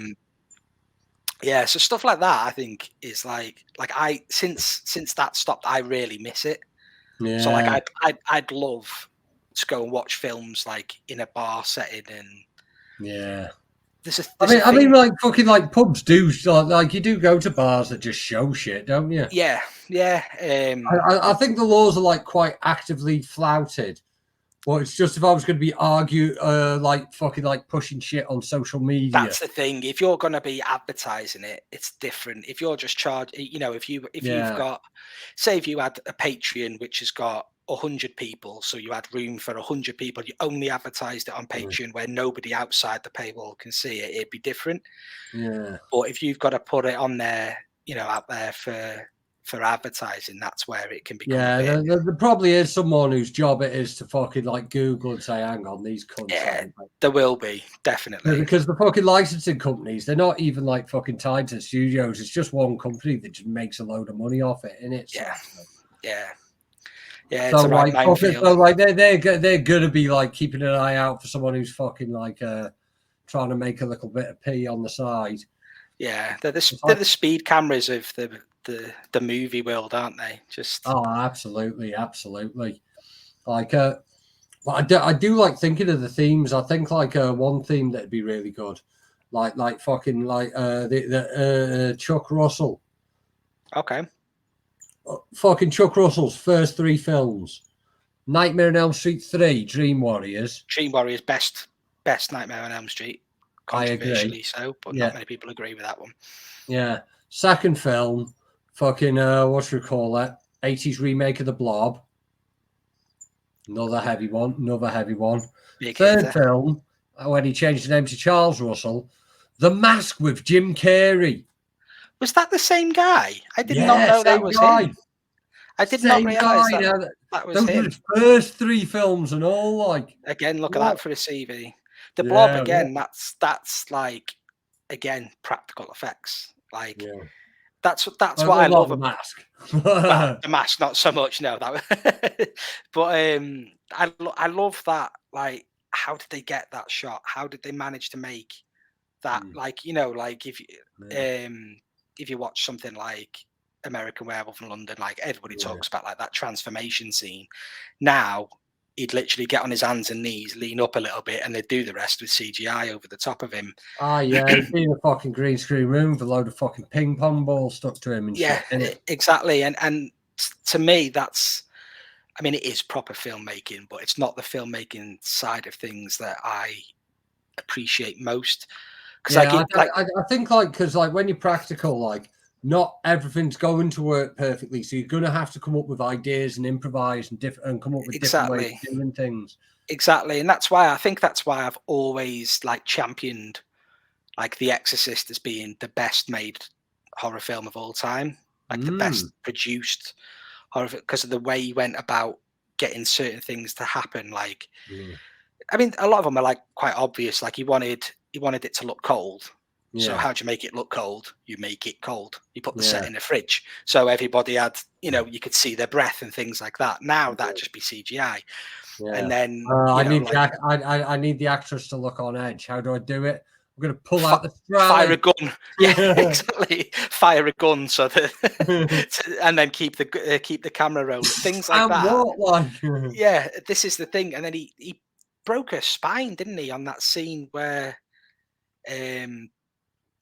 yeah, so stuff like that I think is like I since that stopped, I really miss it. Yeah. So like I'd love to go and watch films like in a bar setting and yeah. there's I mean, like fucking like pubs do like you do go to bars that just show shit, don't you? Yeah. I think the laws are like quite actively flouted. Well, it's just if I was going to be like fucking like pushing shit on social media. That's the thing. If you're going to be advertising it, it's different. If you're just charging, you know, if you've got, say, if you had a Patreon which has got 100 people, so you had room for 100 people, you only advertised it on Patreon where nobody outside the paywall can see it, it'd be different. Yeah. But if you've got to put it on there, you know, out there for advertising, that's where it can become. Yeah, there probably is someone whose job it is to fucking like Google and say, hang on, these cunts. Yeah, there will be, definitely. Because the fucking licensing companies, they're not even like fucking tied to studios. It's just one company that just makes a load of money off it, innit? Yeah. Yeah, so it's a right minefield. So like they're gonna be like keeping an eye out for someone who's fucking like trying to make a little bit of pee on the side. Yeah, they're the speed cameras of the movie world, aren't they? Just absolutely. Like I do like thinking of the themes. I think like one theme that'd be really good, like fucking like the Chuck Russell. Okay. Fucking Chuck Russell's first 3 films: Nightmare on Elm Street 3, Dream Warriors. Dream Warriors, best Nightmare on Elm Street. Controversially so, but not many people agree with that one. Yeah. Second film, fucking what should we call it? 80s remake of The Blob. Another heavy one. Third film, when he changed the name to Charles Russell, The Mask with Jim Carrey. Was that the same guy? I did not know that was him. I did not realize that was him. Those were his first 3 films and all. Like again, look at that for a CV. The Blob again. That's like again practical effects. Like that's what I love the Mask. Well, the Mask, not so much. No, that. But I love that. Like, how did they get that shot? How did they manage to make that? Like, you know, like if you watch something like American Werewolf in London, like everybody talks about like that transformation scene. Now he'd literally get on his hands and knees, lean up a little bit, and they'd do the rest with CGI over the top of him. He'd be in a fucking green screen room with a load of fucking ping pong balls stuck to him and shit. Exactly. And to me, that's, I mean, it is proper filmmaking, but it's not the filmmaking side of things that I appreciate most. Because I think like because like when you're practical, like not everything's going to work perfectly, so you're gonna have to come up with ideas and improvise and come up with different ways of doing things. Exactly, and that's why I've always like championed like The Exorcist as being the best made horror film of all time, like the best produced horror, because of the way he went about getting certain things to happen. Like, I mean, a lot of them are like quite obvious. Like he wanted it to look cold. So how do you make it look cold? You make it cold. You put the set in the fridge. So everybody had, you know, you could see their breath and things like that. Now that'd just be CGI. And then I need the actress to look on edge. How do I do it? I'm going to pull out the fire a gun. Yeah, exactly. Fire a gun so that, and then keep the camera rolling. Things like that. Yeah, this is the thing. And then he broke her spine, didn't he, on that scene where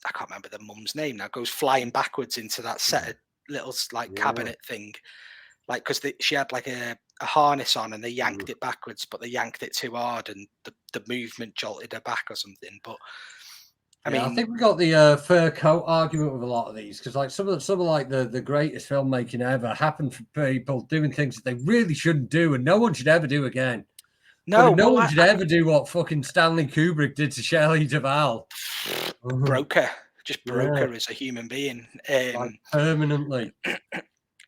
I can't remember the mum's name now, goes flying backwards into that set of little like cabinet thing, like because she had like a harness on and they yanked it backwards, but they yanked it too hard and the movement jolted her back or something. But I mean, I think we got the fur coat argument with a lot of these because like some of like the greatest filmmaking ever happened for people doing things that they really shouldn't do and no one should ever do again. No one should ever do what fucking Stanley Kubrick did to Shelley Duvall. Broke her as a human being, like permanently.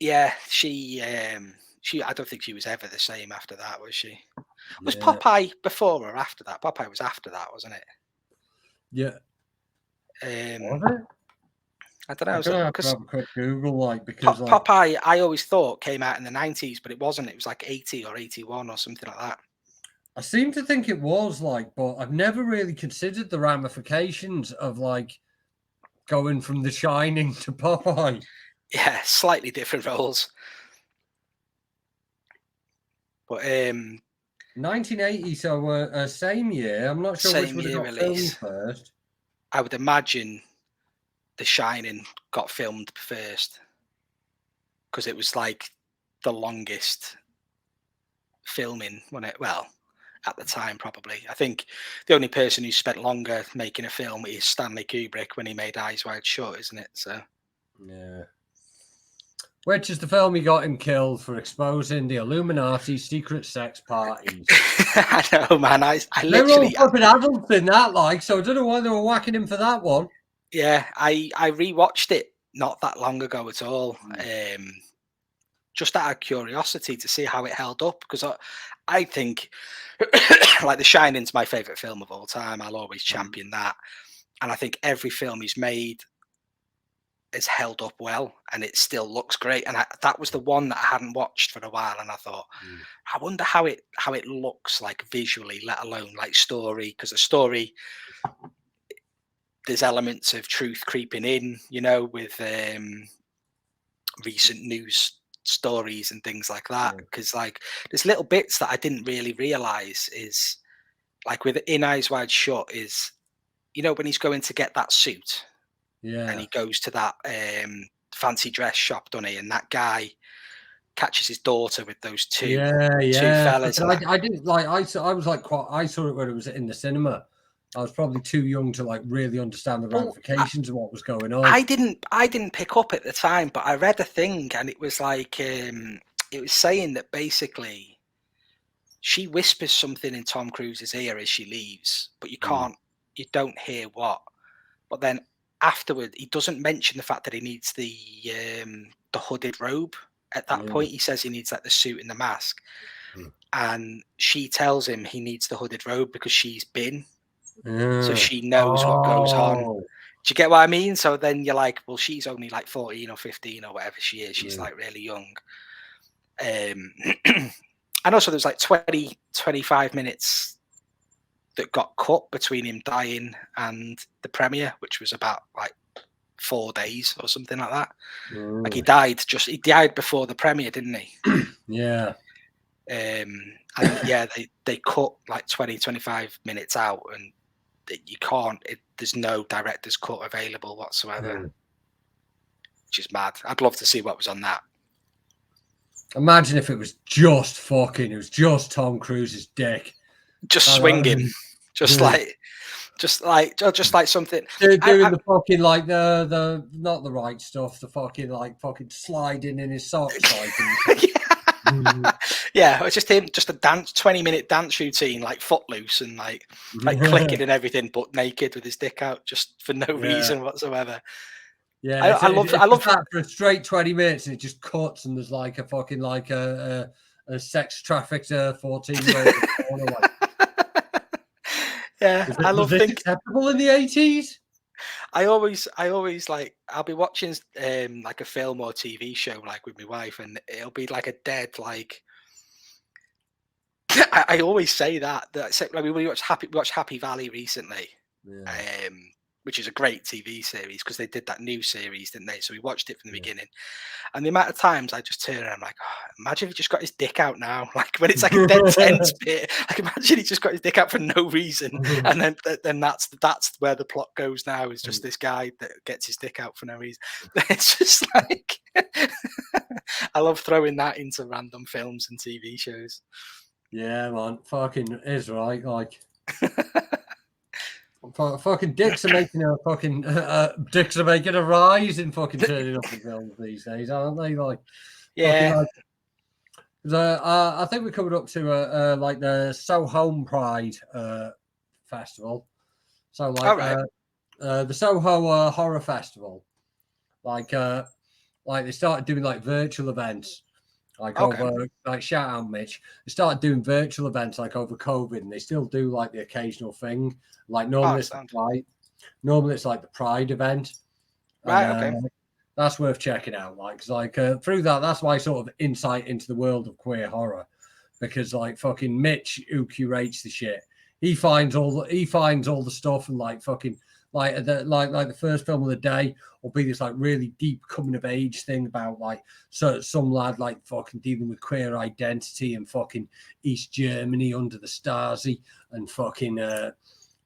Yeah, she. I don't think she was ever the same after that, was she? Was Popeye before or after that? Popeye was after that, wasn't it? Yeah. Um, Was it? I don't know. I'm gonna have to Because have a quick Google, like, because like Popeye, I always thought came out in the 90s, but it wasn't. It was like 80 or 81 or something like that. I seem to think it was like, but I've never really considered the ramifications of like going from The Shining to Popeye. Yeah, slightly different roles. But 1980, so same year. I'm not sure which same would have year got filmed release. first. I would imagine The Shining got filmed first because it was like the longest filming when it, well, at the time probably. I think the only person who spent longer making a film is Stanley Kubrick when he made Eyes Wide Shut, isn't it? So Yeah. Which is the film he got him killed for exposing the Illuminati secret sex parties. I know, man. I They were all literally, fucking adults in that, like, so I don't know why they were whacking him for that one. yeah, I rewatched it not that long ago at all. Just out of curiosity to see how it held up, because I think like The Shining's my favorite film of all time. I'll always champion that, and I think every film he's made has held up well, and it still looks great. And that was the one that I hadn't watched for a while, and I thought, I wonder how it looks like visually, let alone like story, because the story, there's elements of truth creeping in, you know, with recent news stories and things like that. Because like there's little bits that I didn't really realize is like with In Eyes Wide Shut is, you know, when he's going to get that suit, and he goes to that fancy dress shop, doesn't he? And that guy catches his daughter with those two fellas. I didn't like. I was like, I saw it when it was in the cinema. I was probably too young to like really understand the ramifications of what was going on. I didn't pick up at the time, but I read a thing, and it was like it was saying that basically she whispers something in Tom Cruise's ear as she leaves, but you don't hear what. But then afterward, he doesn't mention the fact that he needs the hooded robe. At that point, he says he needs like the suit and the mask, and she tells him he needs the hooded robe because she's been. So she knows what goes on. Do you get what I mean? So then you're like, well, she's only like 14 or 15 or whatever she is. She's like really young. And also there's like 25 minutes that got cut between him dying and the premiere, which was about like 4 days or something like that. Like he died before the premiere, didn't he? Yeah. And yeah, they cut like 25 minutes out, and you can't, there's no director's cut available whatsoever, which is mad. I'd love to see what was on that. Imagine if it was just Tom Cruise's dick. Just swinging. Just like something. Doing the fucking like the not the right stuff, the fucking like fucking sliding in his socks. Yeah, it's just him, just a 20-minute dance routine, like Footloose, and like clicking and everything, but naked with his dick out, just for no reason whatsoever. Yeah, I love that for a straight 20 minutes, and it just cuts, and there's like a fucking like a sex trafficked 14-year-old. Yeah, I love this acceptable in the 80s. I always like, I'll be watching like a film or TV show like with my wife, and it'll be like a dead like. I always say that like we watched Happy Valley recently, which is a great TV series because they did that new series, didn't they? So we watched it from the beginning, and the amount of times I just turn around, I'm like, oh, imagine if he just got his dick out now, like when it's like a dead tense bit. Like imagine he just got his dick out for no reason, and then that's where the plot goes now. Is just this guy that gets his dick out for no reason. It's just like I love throwing that into random films and TV shows. Yeah, man, fucking is right. Like, fucking dicks are making a rise in fucking turning up in films these days, aren't they? Like, yeah. I think we're coming up to like the So Home Pride festival. So like the Soho Horror Festival, like they started doing like virtual events. Like over, like shout out Mitch. They started doing virtual events like over COVID, and they still do like the occasional thing. Like normally, Normally it's like the Pride event. Right, okay. That's worth checking out. Like, 'cause, like through that, that's my sort of insight into the world of queer horror. Because like fucking Mitch, who curates the shit, he finds all the stuff, and like fucking like the first film of the day will be this like really deep coming of age thing about like some lad like fucking dealing with queer identity and fucking East Germany under the Stasi, and fucking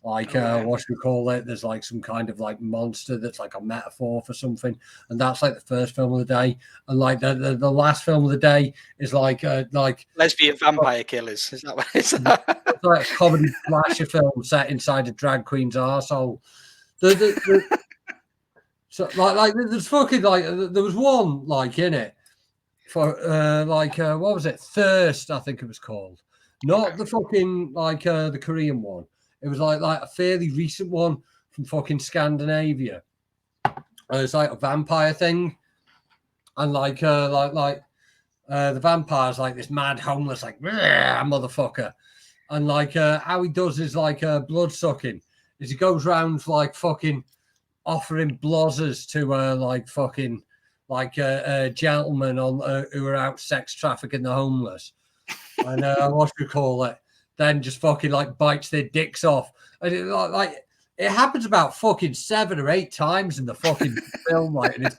what should we call it? There's like some kind of like monster that's like a metaphor for something, and that's like the first film of the day. And like the last film of the day is like lesbian vampire killers. Is that what it's? It's like a comedy slasher film set inside a drag queen's arsehole. So like there's fucking like there was one like in it for what was it? Thirst, I think it was called. Not the fucking like the Korean one. It was like a fairly recent one from fucking Scandinavia. It's like a vampire thing, and the vampire's like this mad homeless like motherfucker, and like how he does his like blood sucking is he goes around like fucking offering blozzers to like fucking like gentlemen on who are out sex trafficking the homeless, and what do you call it? Then just fucking like bites their dicks off, and it happens about fucking 7 or 8 times in the fucking film, like, and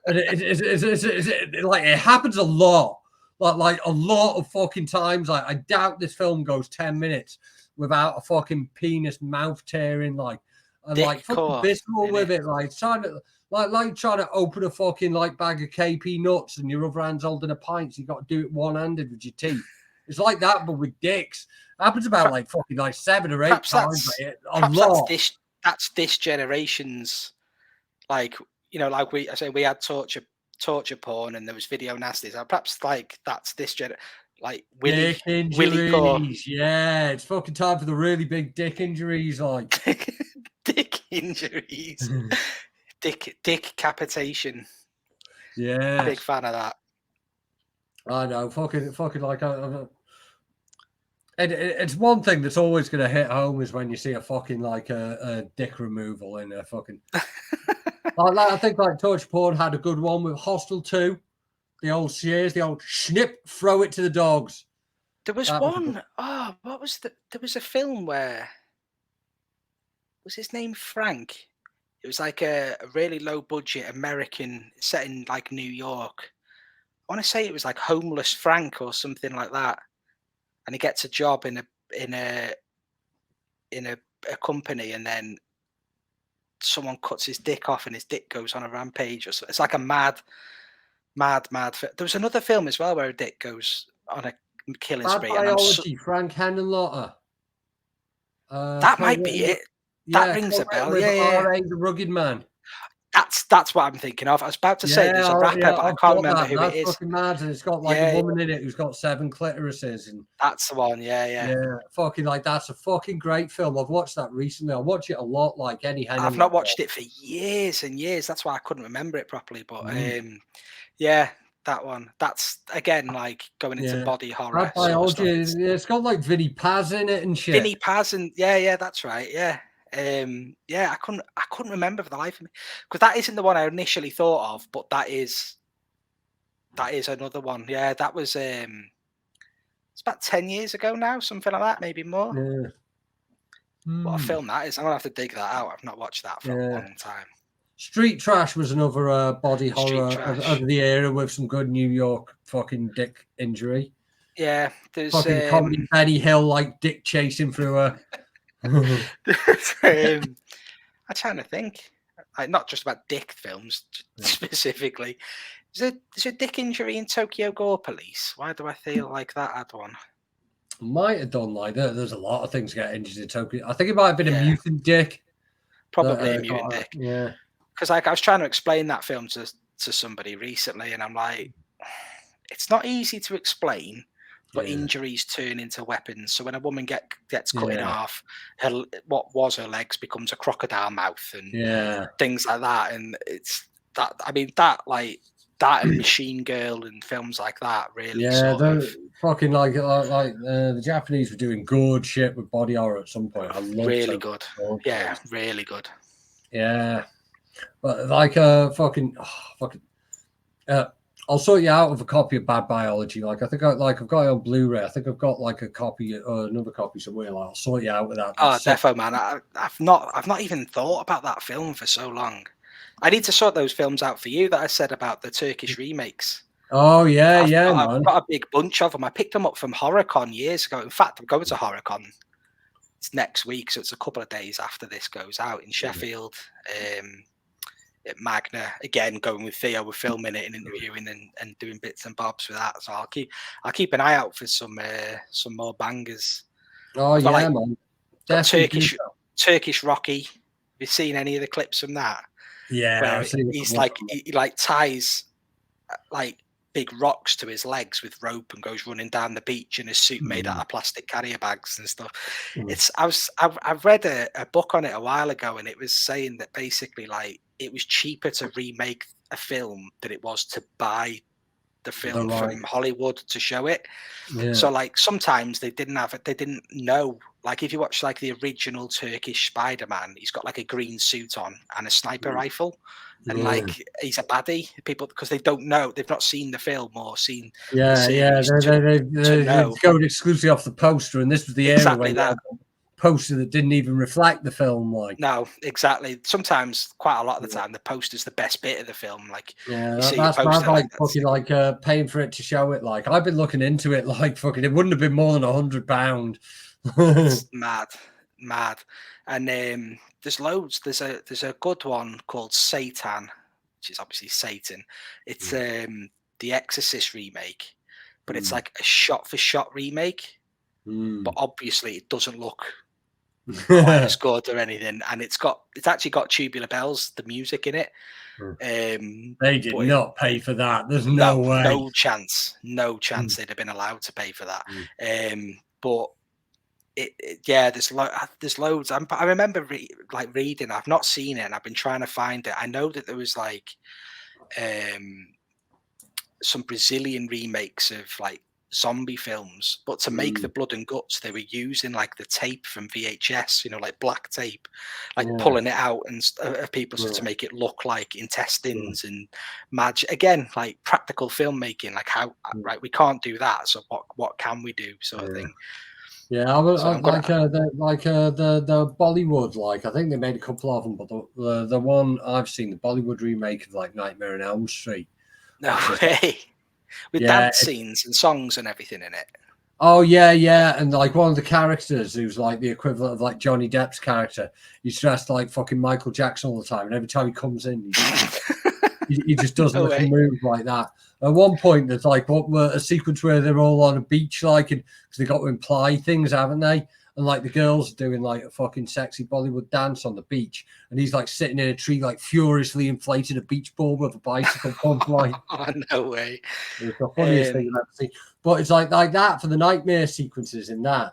it's like it happens a lot, like a lot of fucking times. Like I doubt this film goes 10 minutes without a fucking penis mouth tearing, like, and Dick like fucking visceral with it, like trying to open a fucking like bag of KP nuts, and your other hand's holding a pint, so you got to do it one-handed with your teeth. It's like that, but with dicks. Happens about like fucking like 7 or 8 times. That's this generation's, like, you know, like we had torture porn and there was video nasties. Perhaps like that's this like Willie injuries. Yeah, it's fucking time for the really big dick injuries, like dick injuries, dick capitation. Yeah, big fan of that. I know, fucking like it's one thing that's always going to hit home is when you see a fucking like a dick removal in a fucking. I think like torture porn had a good one with Hostel 2, the old shears, the old snip, throw it to the dogs. There was one. What was there was a film where was his name Frank? It was like a really low budget American set in like New York. I want to say it was like Homeless Frank or something like that. And he gets a job in a company, and then someone cuts his dick off, and his dick goes on a rampage. Or so. It's like a mad. There was another film as well where a dick goes on a killing spree. Biology, Frank Henenlotter. That might be it. That rings a bell. R.A. the Rugged Man. That's what I'm thinking of. I was about to say there's a rapper, but I can't remember who it is. That's fucking mad, and it's got like a woman in it who's got 7 clitorises. And that's the one, yeah. Fucking like that's a fucking great film. I've watched that recently. I watch it a lot. Like any. I've not watched it for years and years. That's why I couldn't remember it properly. But yeah, that one. That's again like going into body horror. Biology. It's got like Vinnie Paz in it and shit. Vinnie Paz and yeah, that's right. Yeah. I couldn't remember for the life of me, because that isn't the one I initially thought of, but that is another one. Yeah, that was it's about 10 years ago now, something like that, maybe more. Yeah. What a film that is. I'm gonna have to dig that out. I've not watched that for a long time. Street Trash was another body horror of the era with some good New York fucking dick injury. Yeah, there's fucking comedy Benny Hill like dick chasing through a I'm trying to think, like, not just about dick films specifically. Is there a dick injury in Tokyo Gore Police? Why do I feel like that had one? Might have done like that. There's a lot of things get injured in Tokyo. I think it might have been a mutant dick. Probably a mutant dick. Yeah. Because like I was trying to explain that film to somebody recently, and I'm like, it's not easy to explain. But injuries turn into weapons. So when a woman gets cut in half, what was her legs becomes a crocodile mouth and things like that. And it's that. I mean, that and Machine Girl and films like that really. Yeah, they're fucking like the Japanese were doing good shit with body horror at some point. I love really good. Yeah, really good. Yeah. But like I'll sort you out with a copy of Bad Biology. Like I think I've got it on Blu-ray. I think I've got like a copy, another copy somewhere. Like, I'll sort you out with that. Oh, defo, man. I've not even thought about that film for so long. I need to sort those films out for you that I said about the Turkish remakes. Oh yeah, man. I've got a big bunch of them. I picked them up from HorrorCon years ago. In fact, I'm going to HorrorCon. It's next week, so it's a couple of days after this goes out in Sheffield. At Magna, again going with Theo, we're filming it and interviewing and doing bits and bobs with that. So I'll keep an eye out for some more bangers. Oh yeah, like, man. Turkish Rocky. Have you seen any of the clips from that? Yeah, I've seen he's like he ties like big rocks to his legs with rope and goes running down the beach in a suit made out of plastic carrier bags and stuff. I've read a book on it a while ago, and it was saying that basically like it was cheaper to remake a film than it was to buy the film from Hollywood to show it. Yeah. So like sometimes they didn't know. Like if you watch like the original Turkish Spider-Man, he's got like a green suit on and a sniper rifle. And like he's a baddie, people, because they don't know, they've not seen the film or seen the series they're going exclusively off the poster, and this was the era when that poster that didn't even reflect the film. Like no, exactly. Sometimes, quite a lot of the time, the poster's the best bit of the film. Like that's like fucking like paying for it to show it. Like I've been looking into it, like fucking, it wouldn't have been more than £100. It's mad, and there's loads. There's a good one called Satan, which is obviously Satan. It's the Exorcist remake, but it's like a shot-for-shot remake. But obviously it doesn't look quite as good or anything, and it's actually got Tubular Bells, the music in it. They did not pay for that. There's no way. No chance they'd have been allowed to pay for that. But there's loads. I remember reading. I've not seen it, and I've been trying to find it. I know that there was like some Brazilian remakes of like zombie films, but to make the blood and guts, they were using like the tape from VHS, like black tape, like pulling it out and of people to make it look like intestines and magic. Again, like practical filmmaking. Like how we can't do that. So what can we do, sort of thing. Yeah, the Bollywood, like I think they made a couple of them, but the one I've seen, the Bollywood remake of like Nightmare on Elm Street. No way. With dance scenes and songs and everything in it. Oh yeah, and like one of the characters who's like the equivalent of like Johnny Depp's character, he's dressed like fucking Michael Jackson all the time, and every time he comes in, he just does a little move like that. At one point, there's like a sequence where they're all on a beach, like, because they got to imply things, haven't they? And like the girls are doing like a fucking sexy Bollywood dance on the beach, and he's like sitting in a tree, like furiously inflating a beach ball with a bicycle pump. Like, oh, no way! It's the funniest thing I've ever seen. But it's like that for the nightmare sequences in that,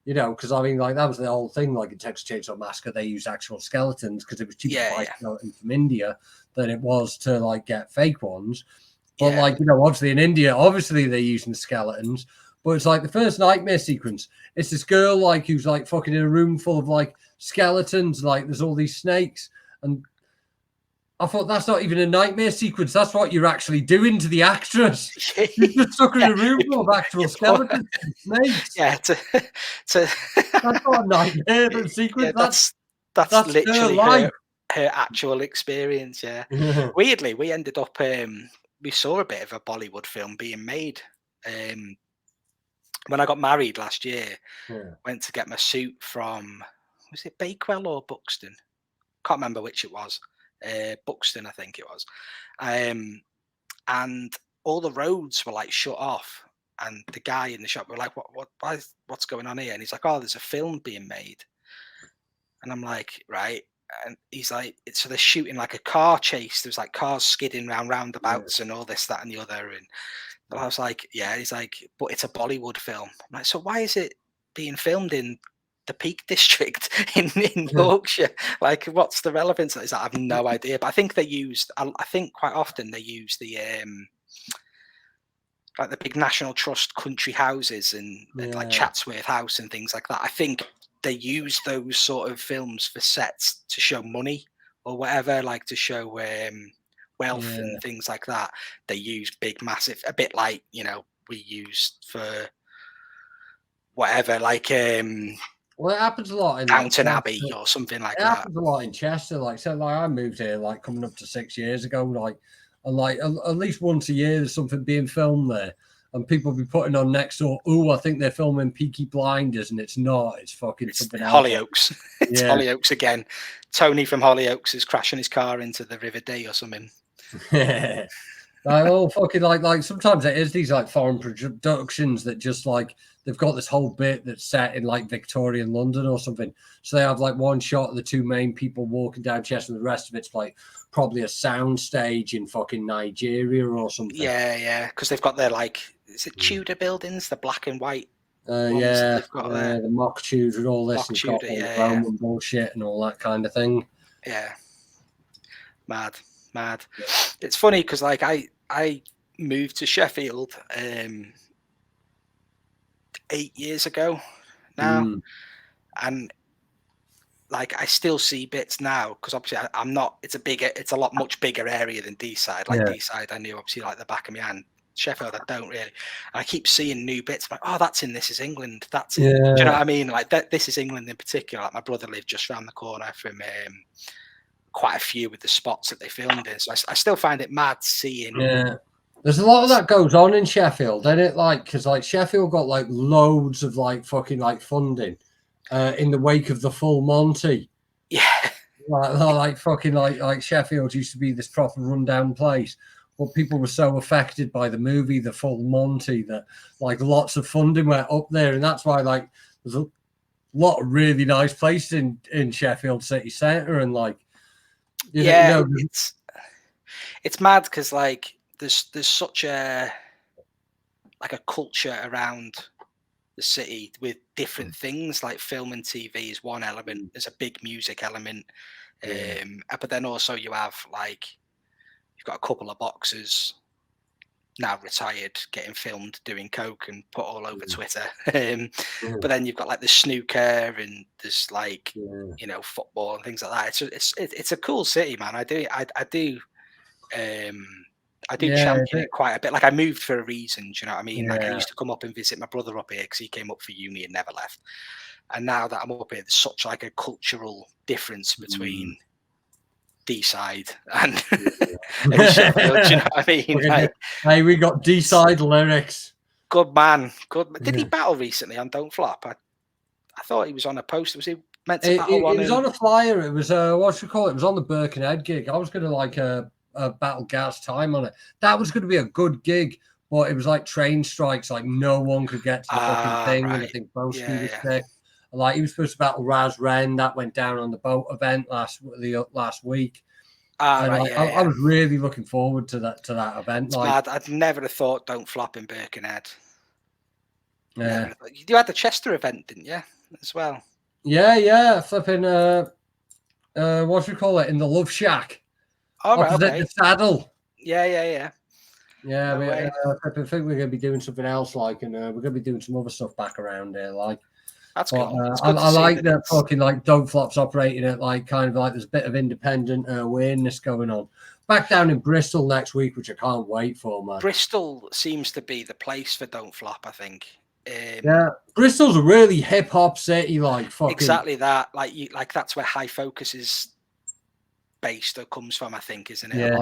because I mean, like that was the whole thing. Like in Texas Chainsaw Massacre, they used actual skeletons because it was cheaper to buy skeletons from India than it was to like get fake ones. But like obviously in India, obviously they're using skeletons. But it's like the first nightmare sequence. It's this girl like who's like fucking in a room full of like skeletons. Like there's all these snakes, and I thought that's not even a nightmare sequence. That's what you're actually doing to the actress. You're just stuck in a room full of actual skeletons and snakes. Yeah, that's not a nightmare sequence. Yeah, that's literally her actual experience. Yeah. Weirdly, we ended up. We saw a bit of a Bollywood film being made. When I got married last year, went to get my suit from, was it Bakewell or Buxton? Can't remember which it was. Buxton, I think it was. And all the roads were like shut off. And the guy in the shop were like, what's going on here? And he's like, oh, there's a film being made. And I'm like, right. And he's like, so they're shooting like a car chase. There's like cars skidding around roundabouts and all this, that, and the other. And I was like, yeah, he's like, but it's a Bollywood film. I'm like, so why is it being filmed in the Peak District in Yorkshire? Like, what's the relevance? He's like, I have no idea. But I think I think quite often they use the, like the big National Trust country houses and like Chatsworth House and things like that. I think they use those sort of films for sets to show money or whatever, like to show wealth and things like that. They use big, massive, a bit like, you know, we use for whatever, like well, it happens a lot in Downton like, Abbey or something like it that. happens a lot in Chester. Like, so like I moved here like coming up to 6 years ago, like, and like at least once a year there's something being filmed there. And people be putting on next door, oh, I think they're filming Peaky Blinders, and it's not. It's fucking something else. Hollyoaks. It's Hollyoaks again. Tony from Hollyoaks is crashing his car into the River Dee or something. Yeah. Like, oh, fucking like sometimes it is these like foreign productions that just like they've got this whole bit that's set in like Victorian London or something. So they have like one shot of the two main people walking down Chester, and the rest of it's like probably a sound stage in fucking Nigeria or something. Yeah, because they've got their like, is it Tudor buildings, the black and white? They've got the mock Tudor and all this, mock and Tudor, got all the Roman bullshit and all that kind of thing. Yeah, mad. Yeah. It's funny because like I moved to Sheffield 8 years ago now, and like I still see bits now because obviously I'm not. It's a much bigger area than D-side. Like D-side, I knew obviously like the back of my hand. Sheffield, I don't really. And I keep seeing new bits. I'm like, oh, that's in This Is England. That's in. Do you know what I mean? Like This Is England in particular. Like my brother lived just around the corner from quite a few with the spots that they filmed in. So I still find it mad seeing. Yeah. There's a lot of that goes on in Sheffield, isn't it? Like, because like Sheffield got like loads of like fucking like funding in the wake of the Full Monty. Yeah. Like fucking like Sheffield used to be this proper rundown place. But people were so affected by the movie, The Full Monty, that like lots of funding went up there. And that's why like there's a lot of really nice places in Sheffield city centre. And like, you know, it's mad because like there's such a culture around the city with different things. Like film and TV is one element. There's a big music element. But then also you have like, you've got a couple of boxers now retired getting filmed doing coke and put all over Twitter. But then you've got like the snooker and there's like you know, football and things like that. It's a cool city, man. I do champion it quite a bit. Like I moved for a reason. Do you know what I mean? Like I used to come up and visit my brother up here because he came up for uni and never left. And now that I'm up here, there's such like a cultural difference between D-side and Sheffield. Do you know what I mean? Like, hey, we got D-side lyrics. Good man. Did he battle recently on Don't Flop? I thought he was on a poster. Was he meant to battle one? It was on a flyer. It was what should we call it? It was on the Birkenhead gig. I was going to like a battle gas time on it. That was going to be a good gig, but it was like train strikes. Like no one could get to the fucking thing. Right. And I think Broski was sick. Like he was supposed to battle Raz Ren. That went down on the boat event last week. I was really looking forward to that event. It's mad. I'd never have thought Don't Flop in Birkenhead. Yeah, you had the Chester event, didn't you, as well? Yeah. Flipping what should we call it, in the Love Shack? Oh, right, okay. The Saddle. Yeah. Yeah, I think we're going to be doing something else, like, and we're going to be doing some other stuff back around there, like. That's cool. I like that fucking like Don't Flop's operating at like kind of like there's a bit of independent awareness going on. Back down in Bristol next week, which I can't wait for, man. Bristol seems to be the place for Don't Flop, I think. Bristol's a really hip hop city, like fucking exactly that. Like that's where High Focus is based or comes from, I think, isn't it?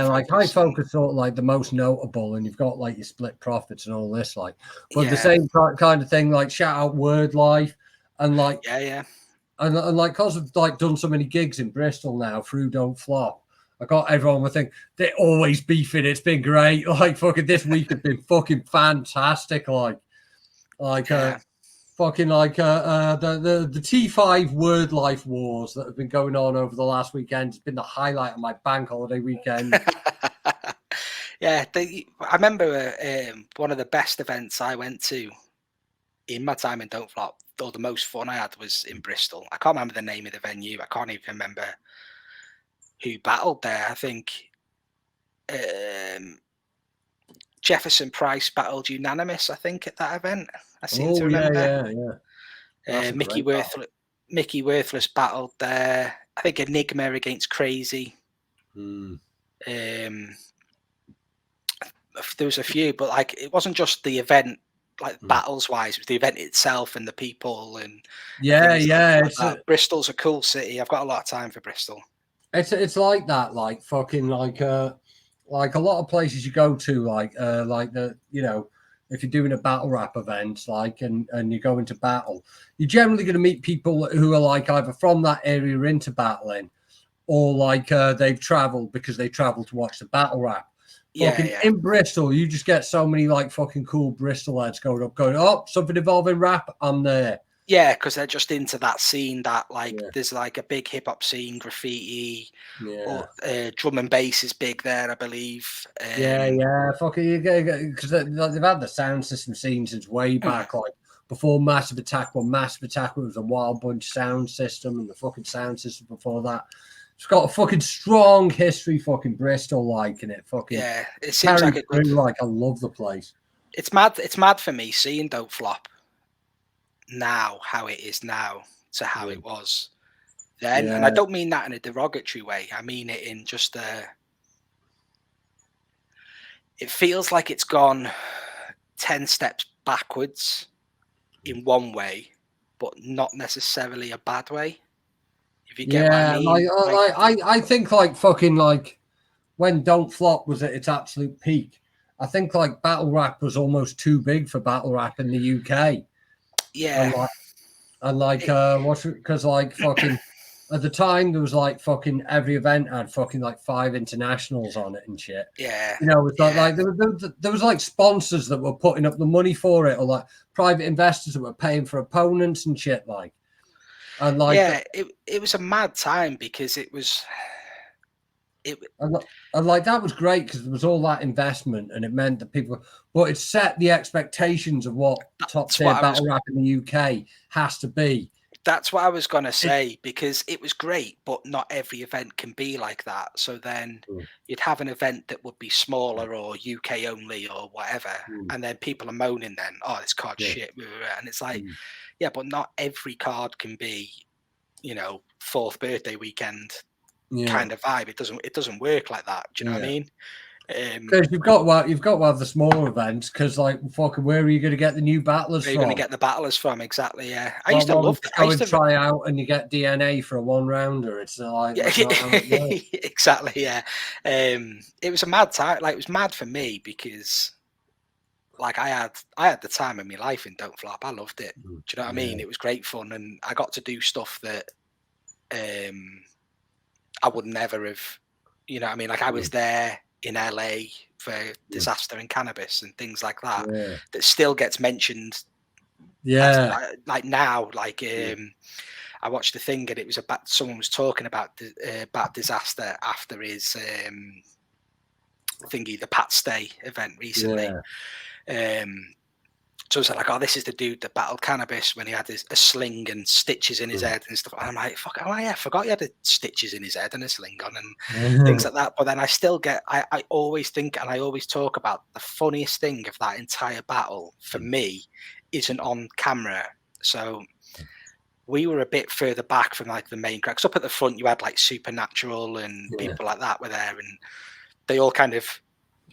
Like High Focus sort of like the most notable, and you've got like your Split Profits and all this, like, but the same kind of thing, like shout out Word Life and like and like because I've like done so many gigs in Bristol now through Don't Flop, I got everyone would think they're always beefing. It's been great. Like fucking this week has been fucking fantastic. Fucking like the T5 Word Life wars that have been going on over the last weekend has been the highlight of my bank holiday weekend. I remember one of the best events I went to in my time in Don't Flop, or the most fun I had, was in Bristol. I can't remember the name of the venue. I can't even remember who battled there. I think Jefferson Price battled unanimous, I think, at that event. I seem to remember. Yeah. Mickey Worthless battled there. I think Enigma against Crazy. Mm. There was a few, but like it wasn't just the event, like battles wise, it was the event itself and the people and things like that. Bristol's a cool city. I've got a lot of time for Bristol. It's like that, like fucking like a lot of places you go to, like the, you know, if you're doing a battle rap event, like and you go into battle, you're generally going to meet people who are like either from that area or into battling, or like they've traveled because they traveled to watch the battle rap. In Bristol, you just get so many like fucking cool Bristol lads going, oh, something involving rap, I'm there. Yeah, because they're just into that scene that like there's like a big hip hop scene, graffiti, or drum and bass is big there, I believe. Fucking, because they've had the sound system scene since way back, like before Massive Attack. When Massive Attack was a Wild Bunch sound system, and the fucking sound system before that. It's got a fucking strong history, fucking Bristol, like, in it. Fucking it seems like it would. Like, I love the place. It's mad. It's mad for me seeing Don't Flop now, how it is now to how it was then, and I don't mean that in a derogatory way. I mean it in just it feels like it's gone 10 steps backwards in one way, but not necessarily a bad way. If you get what I mean. I think like fucking like when Don't Flop was at its absolute peak, I think like battle rap was almost too big for battle rap in the UK. Yeah. And like because like fucking at the time there was like fucking every event had fucking like 5 internationals on it and shit. Yeah. You know, it's like there was like sponsors that were putting up the money for it, or like private investors that were paying for opponents and shit, like. And like it was a mad time because it was and like that was great because there was all that investment and it meant that people, but it set the expectations of what top tier battle rap in the UK has to be. That's what I was gonna say, because it was great, but not every event can be like that. So then you'd have an event that would be smaller or UK only or whatever, and then people are moaning then, oh, this card's shit, and it's like, yeah, but not every card can be, you know, 4th birthday weekend kind of vibe. It doesn't work like that. Do you know what I mean? Because you've got to have the smaller events. Because like fucking, where are you going to get the new battlers from? Where are you going to get the battlers from? Exactly. Yeah, I used to love. I used to try out and you get DNA for a 1-rounder. It's like exactly. Yeah, it was a mad time. Like it was mad for me because. Like I had the time of my life in Don't Flop. I loved it. Do you know what I mean? It was great fun, and I got to do stuff that I would never have. You know what I mean? Like I was there in LA for Disaster and Cannabis and things like that. That still gets mentioned. Like now, like I watched the thing and it was about someone was talking about Disaster after his thingy, the Pat Stay event recently. So it's like, oh, this is the dude that battled Cannabis when he had a sling and stitches in his head and stuff. And I'm like, fuck, oh yeah, I forgot he had stitches in his head and a sling on and things like that. But then I still get, I always think and I always talk about the funniest thing of that entire battle for me isn't on camera. So we were a bit further back from like the main crowd. 'Cause up at the front, you had like Supernatural and people like that were there, and they all kind of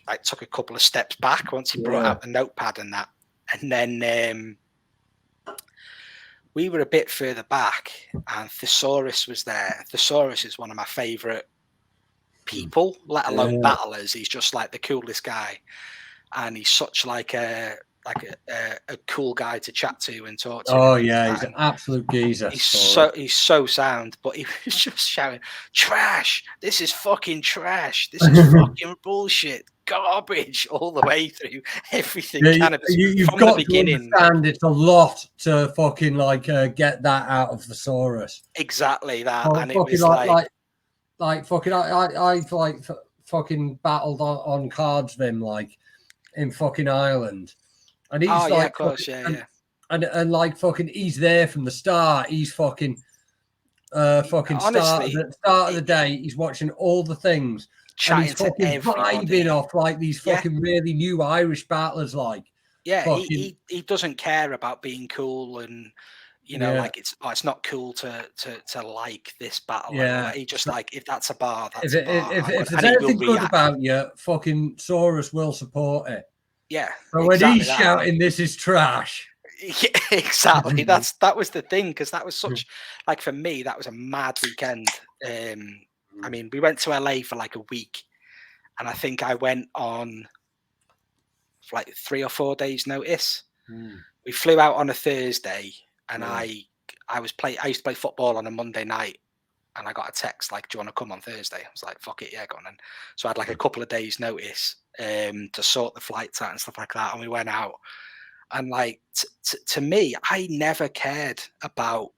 like took a couple of steps back once he brought out the notepad and that. And then we were a bit further back and Thesaurus was there. Thesaurus is one of my favorite people, let alone battlers. He's just like the coolest guy. And he's such like a cool guy to chat to and talk to. Oh yeah, he's an absolute geezer. He's so sound, but he was just shouting, "Trash! This is fucking trash! This is fucking bullshit, garbage!" all the way through everything. You've from got the beginning. To understand it's a lot to fucking like get that out of Thesaurus. Exactly that, Oh, and it was like fucking I've like fucking battled on cards with him like in fucking Ireland. And he's of course, and like fucking, he's there from the start. He's fucking, honestly, start of the day. He's watching all the things, and he's fucking vibing off like these fucking really new Irish battlers. Like, he doesn't care about being cool, and You know, like it's not cool to like this battle. Yeah. Like, he just like, if that's a bar, If that's a bar. there's anything good about you, fucking Saurus will support it. Yeah. But when he's shouting, "This is trash." Yeah, exactly. That was the thing, because that was such, like, for me, that was a mad weekend. I mean, we went to LA for like a week, and I think I went on like 3 or 4 days notice. We flew out on a Thursday, and I used to play football on a Monday night, and I got a text like, "Do you want to come on Thursday?" I was like, "Fuck it, yeah, go on." And so I had like a couple of days notice to sort the flights out and stuff like that, and we went out. And like, to me, I never cared about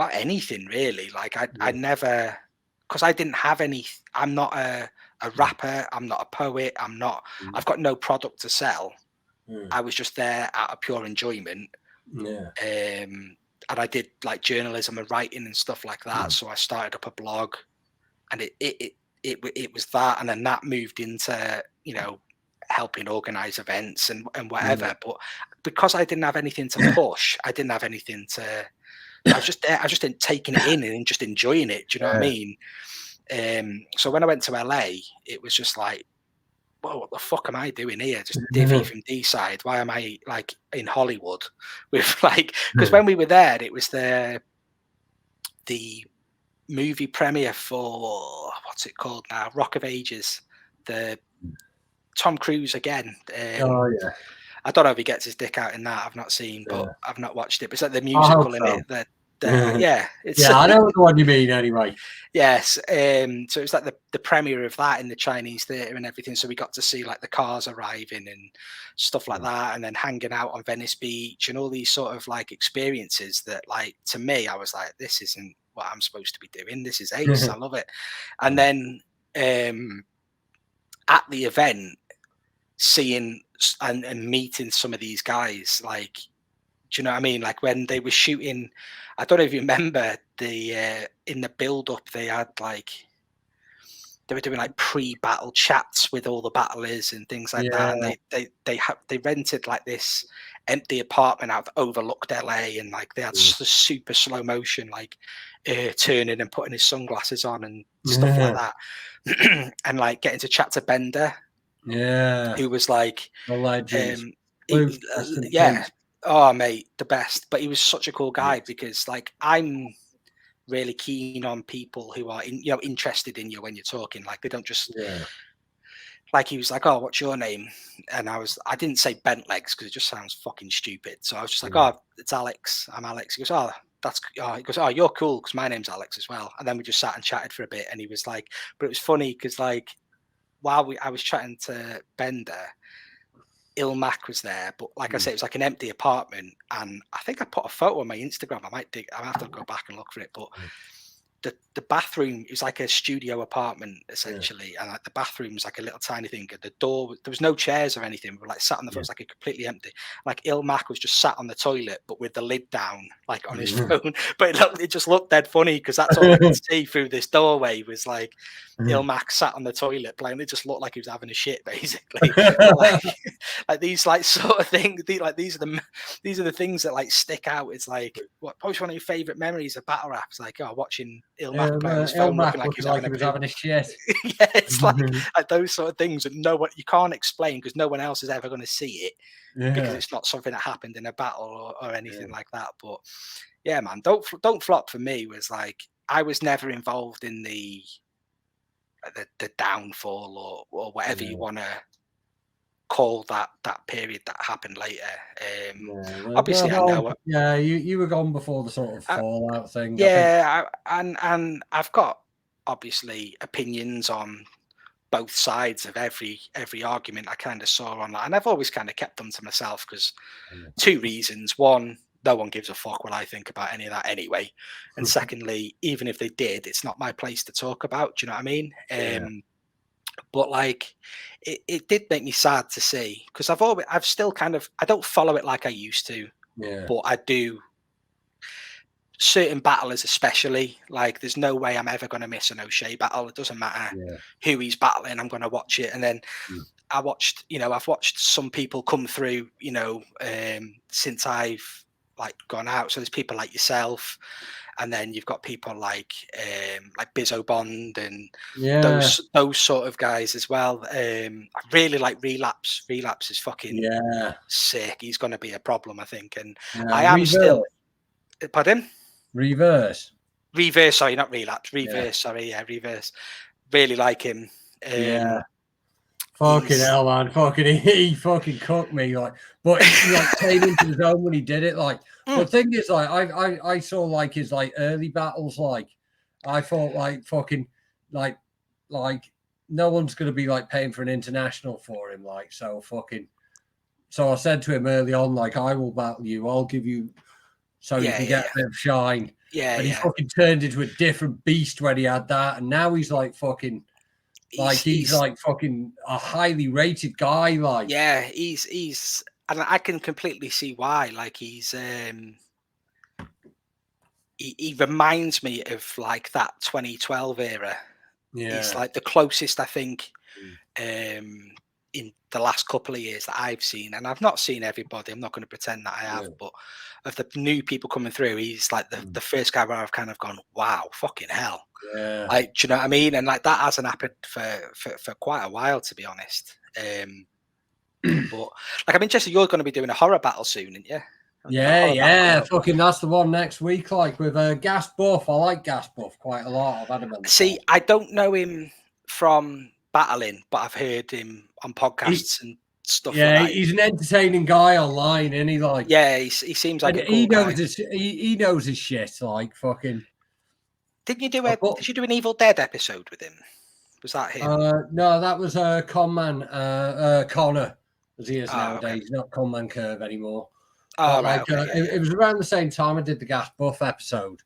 anything really. Like, I never, because I didn't have any. I'm not a rapper. I'm not a poet. I've got no product to sell. I was just there out of pure enjoyment. And I did like journalism and writing and stuff like that. So I started up a blog, and it was that, and then that moved into, you know, helping organize events and whatever. But because I didn't have anything to push, I didn't have anything to, I was just there, I was just taking it in and just enjoying it. Do you know what I mean? So when I went to LA, it was just like, whoa, what the fuck am I doing here? Just divvy from D-side. Why am I like in Hollywood with like, because when we were there, it was the movie premiere for, what's it called now? Rock of Ages, the Tom Cruise again. I don't know if he gets his dick out in that. I've not seen, but I've not watched it. But it's like the musical in it. It's, I know the one you mean anyway. Yes. So it's like the premiere of that in the Chinese theatre and everything. So we got to see like the cars arriving and stuff like that, and then hanging out on Venice Beach and all these sort of like experiences that, like, to me, I was like, this isn't what I'm supposed to be doing. This is ace. I love it. And then at the event, seeing and meeting some of these guys, like, do you know what I mean? Like when they were shooting, I don't know if you remember in the build up, they had like, they were doing like pre-battle chats with all the battlers and things like that. And they rented like this empty apartment out that overlooked LA, and like they had super slow motion, like turning and putting his sunglasses on and stuff like that. And like getting to chat to Bender, who was like the legend. Oh mate, the best. But he was such a cool guy, because like, I'm really keen on people who are interested in you when you're talking. Like, they don't just like, he was like, "Oh, what's your name?" And I didn't say Bentlegs because it just sounds fucking stupid. So I was just like, "Oh, it's Alex. I'm Alex." He goes, "Oh, he goes, "Oh, you're cool because my name's Alex as well." And then we just sat and chatted for a bit, and he was like, but it was funny because like, while I was chatting to Bender, Ilmac was there, but like I said, it was like an empty apartment, and I think I put a photo on my Instagram. I have to go back and look for it, but the bathroom, it was like a studio apartment essentially, and like the bathroom was like a little tiny thing. At the door, there was no chairs or anything. We were like sat on the floor, it was like a completely empty. Like Ilmac was just sat on the toilet, but with the lid down, like on his phone. But it just looked dead funny, because that's all I could see through this doorway was like Ilmac sat on the toilet playing. It just looked like he was having a shit, basically. like these like sort of things. Like these are the things that like stick out. It's like, what's one of your favorite memories of battle rap? It's like, oh, watching Ilmac play on his phone, looking like he was having a shit. Yeah, it's like those sort of things that you can't explain, because no one else is ever going to see it, because it's not something that happened in a battle or anything like that. But yeah, man, don't flop for me was like, I was never involved in the downfall or whatever you want to call that period that happened later. Obviously, I know. Yeah, you were gone before the sort of fallout thing. Yeah, and I've got obviously opinions on both sides of every argument I kind of saw online, and I've always kind of kept them to myself, because 2 reasons. One, no one gives a fuck what I think about any of that anyway. And secondly, even if they did, it's not my place to talk about. Do you know what I mean? But like, it did make me sad to see, because I've still kind of, I don't follow it like I used to, but I do. Certain battlers, especially, like, there's no way I'm ever going to miss an O'Shea battle. It doesn't matter who he's battling, I'm going to watch it. And then I've watched some people come through, since I've like gone out. So there's people like yourself, and then you've got people like Bizzo Bond and those sort of guys as well. I really like Relapse. Relapse is fucking sick. He's going to be a problem, I think. And I am still. Pardon? Reverse. Sorry, not Relapse. Reverse. Sorry, Reverse. Really like him. Fucking hell, man! He fucking cooked me, like, but he like came into his own when he did it, like. The thing is, like, I saw like his like early battles, like, I thought like fucking like no one's gonna be like paying for an international for him, like, so I said to him early on, like, I will battle you, I'll give you you can get a bit of shine. And he fucking turned into a different beast when he had that, and now he's like fucking. Like he's like fucking a highly rated guy. Like he's and I can completely see why. Like he reminds me of like that 2012 era. He's like the closest I think in the last couple of years that I've seen, and I've not seen everybody. I'm not going to pretend that I have, but of the new people coming through, he's like the first guy where I've kind of gone, wow, fucking hell. Like, do you know what I mean? And like that hasn't happened for quite a while, to be honest. But like, I'm interested. You're going to be doing a horror battle soon, aren't you? Fucking that's the one next week. Like with Gas Buff, I like Gas Buff quite a lot. I've had him on the See, I don't know him from battling, but I've heard him on podcasts and stuff. Yeah, like that. He's an entertaining guy online, and he like. Yeah, he seems like a cool guy. He knows his shit. Like fucking. Did you do an Evil Dead episode with him? Was that him? No, that was Conman Connor, as he is nowadays. He's not Conman Curve anymore. Oh, right. Okay, it was around the same time I did the Gas Buff episode.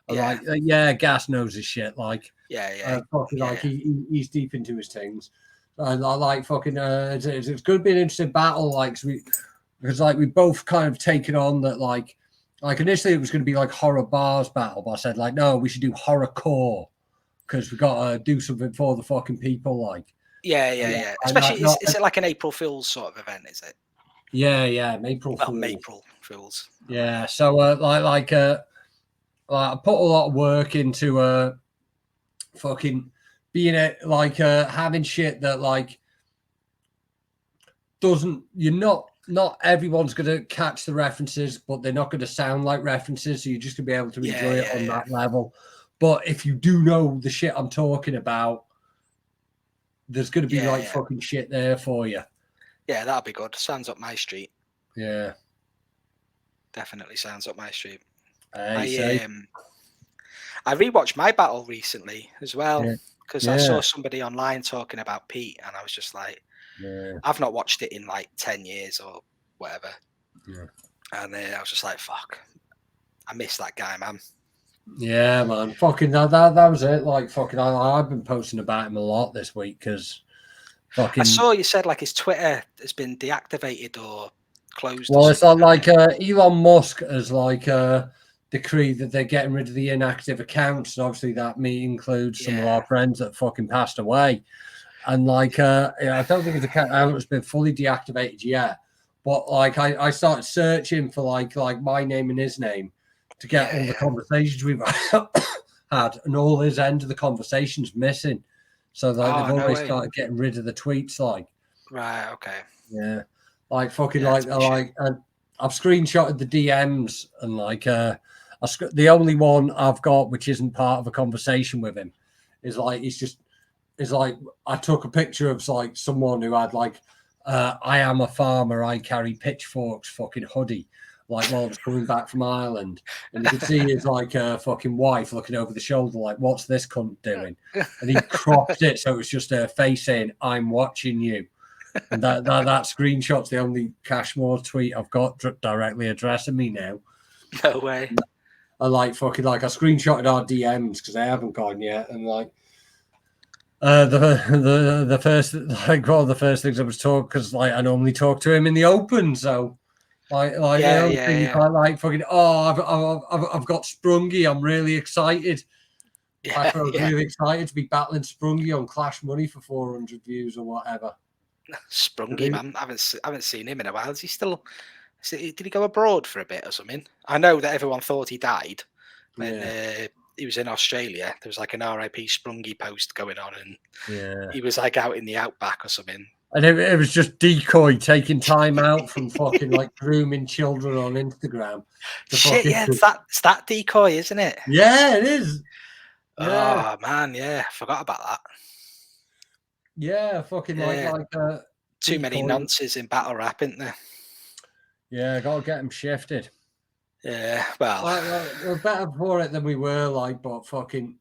Gas knows his shit. Like, like he's deep into his things. I like fucking. It's going to be an interesting battle. Like, because like we both kind of taken on that. Like initially it was going to be like horror bars battle, but I said like, no, we should do horror core because we got to do something for the fucking people. Like, Especially, is it like an April Fool's sort of event? Is it? Yeah, April Fools. Yeah, so I put a lot of work into fucking being having shit that like doesn't. Not everyone's gonna catch the references, but they're not gonna sound like references, so you're just gonna be able to enjoy it on that level. But if you do know the shit I'm talking about, there's gonna be fucking shit there for you. Yeah, that'll be good. Sounds up my street. Yeah. Definitely sounds up my street. I rewatched my battle recently as well because I saw somebody online talking about Pete, and I was just like, I've not watched it in like 10 years or whatever. Yeah. And I was just like, fuck, I miss that guy, man. Yeah, man. Fucking that was it. Like, fucking, I've been posting about him a lot this week because fucking. I saw you said like his Twitter has been deactivated or closed. Well, it's not like Elon Musk has like decreed that they're getting rid of the inactive accounts, and obviously that includes some of our friends that fucking passed away. And like, I don't think his account has been fully deactivated yet. But like, I started searching for like my name and his name to get all the conversations we've had, and all his end of the conversations missing. So like, they've always started getting rid of the tweets. Like, right, okay, yeah, like fucking and I've screenshotted the DMs, and like, the only one I've got which isn't part of a conversation with him is like I took a picture of like someone who had like I am a farmer, I carry pitchforks fucking hoodie, like while I was coming back from Ireland, and you could see his like fucking wife looking over the shoulder like, what's this cunt doing? And he cropped it so it was just her face saying, I'm watching you. And that screenshot's the only Cashmore tweet I've got directly addressing me now. No way. I like fucking like I screenshotted our DMs because they haven't gone yet, and like the first like one of the first things I was talking, because like I normally talk to him in the open, so like fucking I've got Sprungy, I'm really excited. I was really excited to be battling Sprungy on Clash Money for 400 views or whatever. Sprungy, man. I haven't seen him in a while. Is he still? Did he go abroad for a bit or something? I know that everyone thought he died when he was in Australia. There was like an R.I.P. Sprungy post going on, and he was like out in the outback or something. And it was just decoy taking time out from fucking like grooming children on Instagram. Shit, yeah, it's that decoy, isn't it? Yeah, it is. Yeah. Oh man, yeah, forgot about that. Yeah, fucking like too many nonces in battle rap, isn't there? Yeah, gotta get them shifted. Yeah, well, we're better for it than we were, like, but fucking,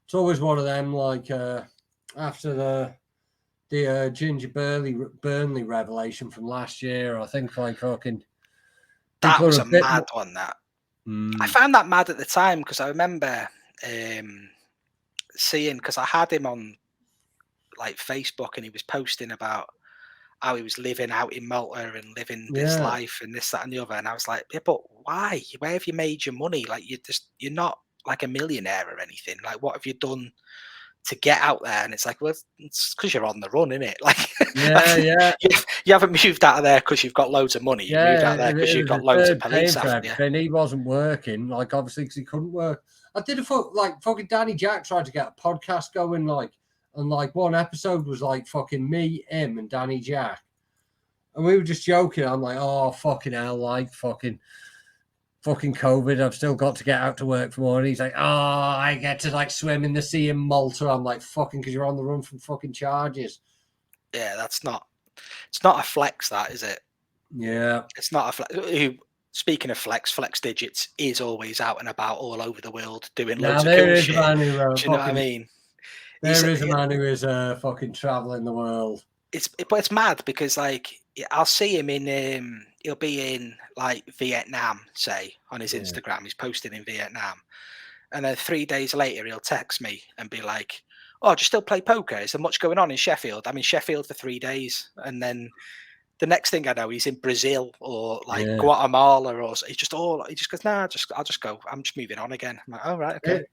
it's always one of them, like, after the Ginger Burnley revelation from last year, I think, like, fucking, that was a mad one. That I found that mad at the time because I remember seeing, because I had him on like Facebook and he was posting about how he was living out in Malta and living this life and this, that, and the other. And I was like, yeah, but why? Where have you made your money? Like, you're not like a millionaire or anything. Like, what have you done to get out there? And it's like, well, it's because you're on the run, isn't it? Like, you haven't moved out of there because you've got loads of money. You moved out there because you've got loads of police after you. And he wasn't working, like, obviously, because he couldn't work. I did fucking Danny Jack tried to get a podcast going, like, and like one episode was like fucking me, him, and Danny Jack. And we were just joking. I'm like, oh, fucking hell, like fucking COVID. I've still got to get out to work for more. And he's like, oh, I get to like swim in the sea in Malta. I'm like, fucking, because you're on the run from fucking charges. Yeah, it's not a flex, that, is it? Yeah. It's not a flex. Speaking of flex digits is always out and about all over the world doing loads of cool shit. Do you know what I mean? There is a man who is fucking traveling the world. But it's mad because like I'll see him in he'll be in like Vietnam, say, on his Instagram. He's posting in Vietnam, and then 3 days later he'll text me and be like, "Oh, do you still play poker? Is there much going on in Sheffield? I'm in Sheffield for 3 days," and then the next thing I know, he's in Brazil or like Guatemala, or he just goes, "Nah, I'll just go. I'm just moving on again." I'm like, "Oh, right, okay."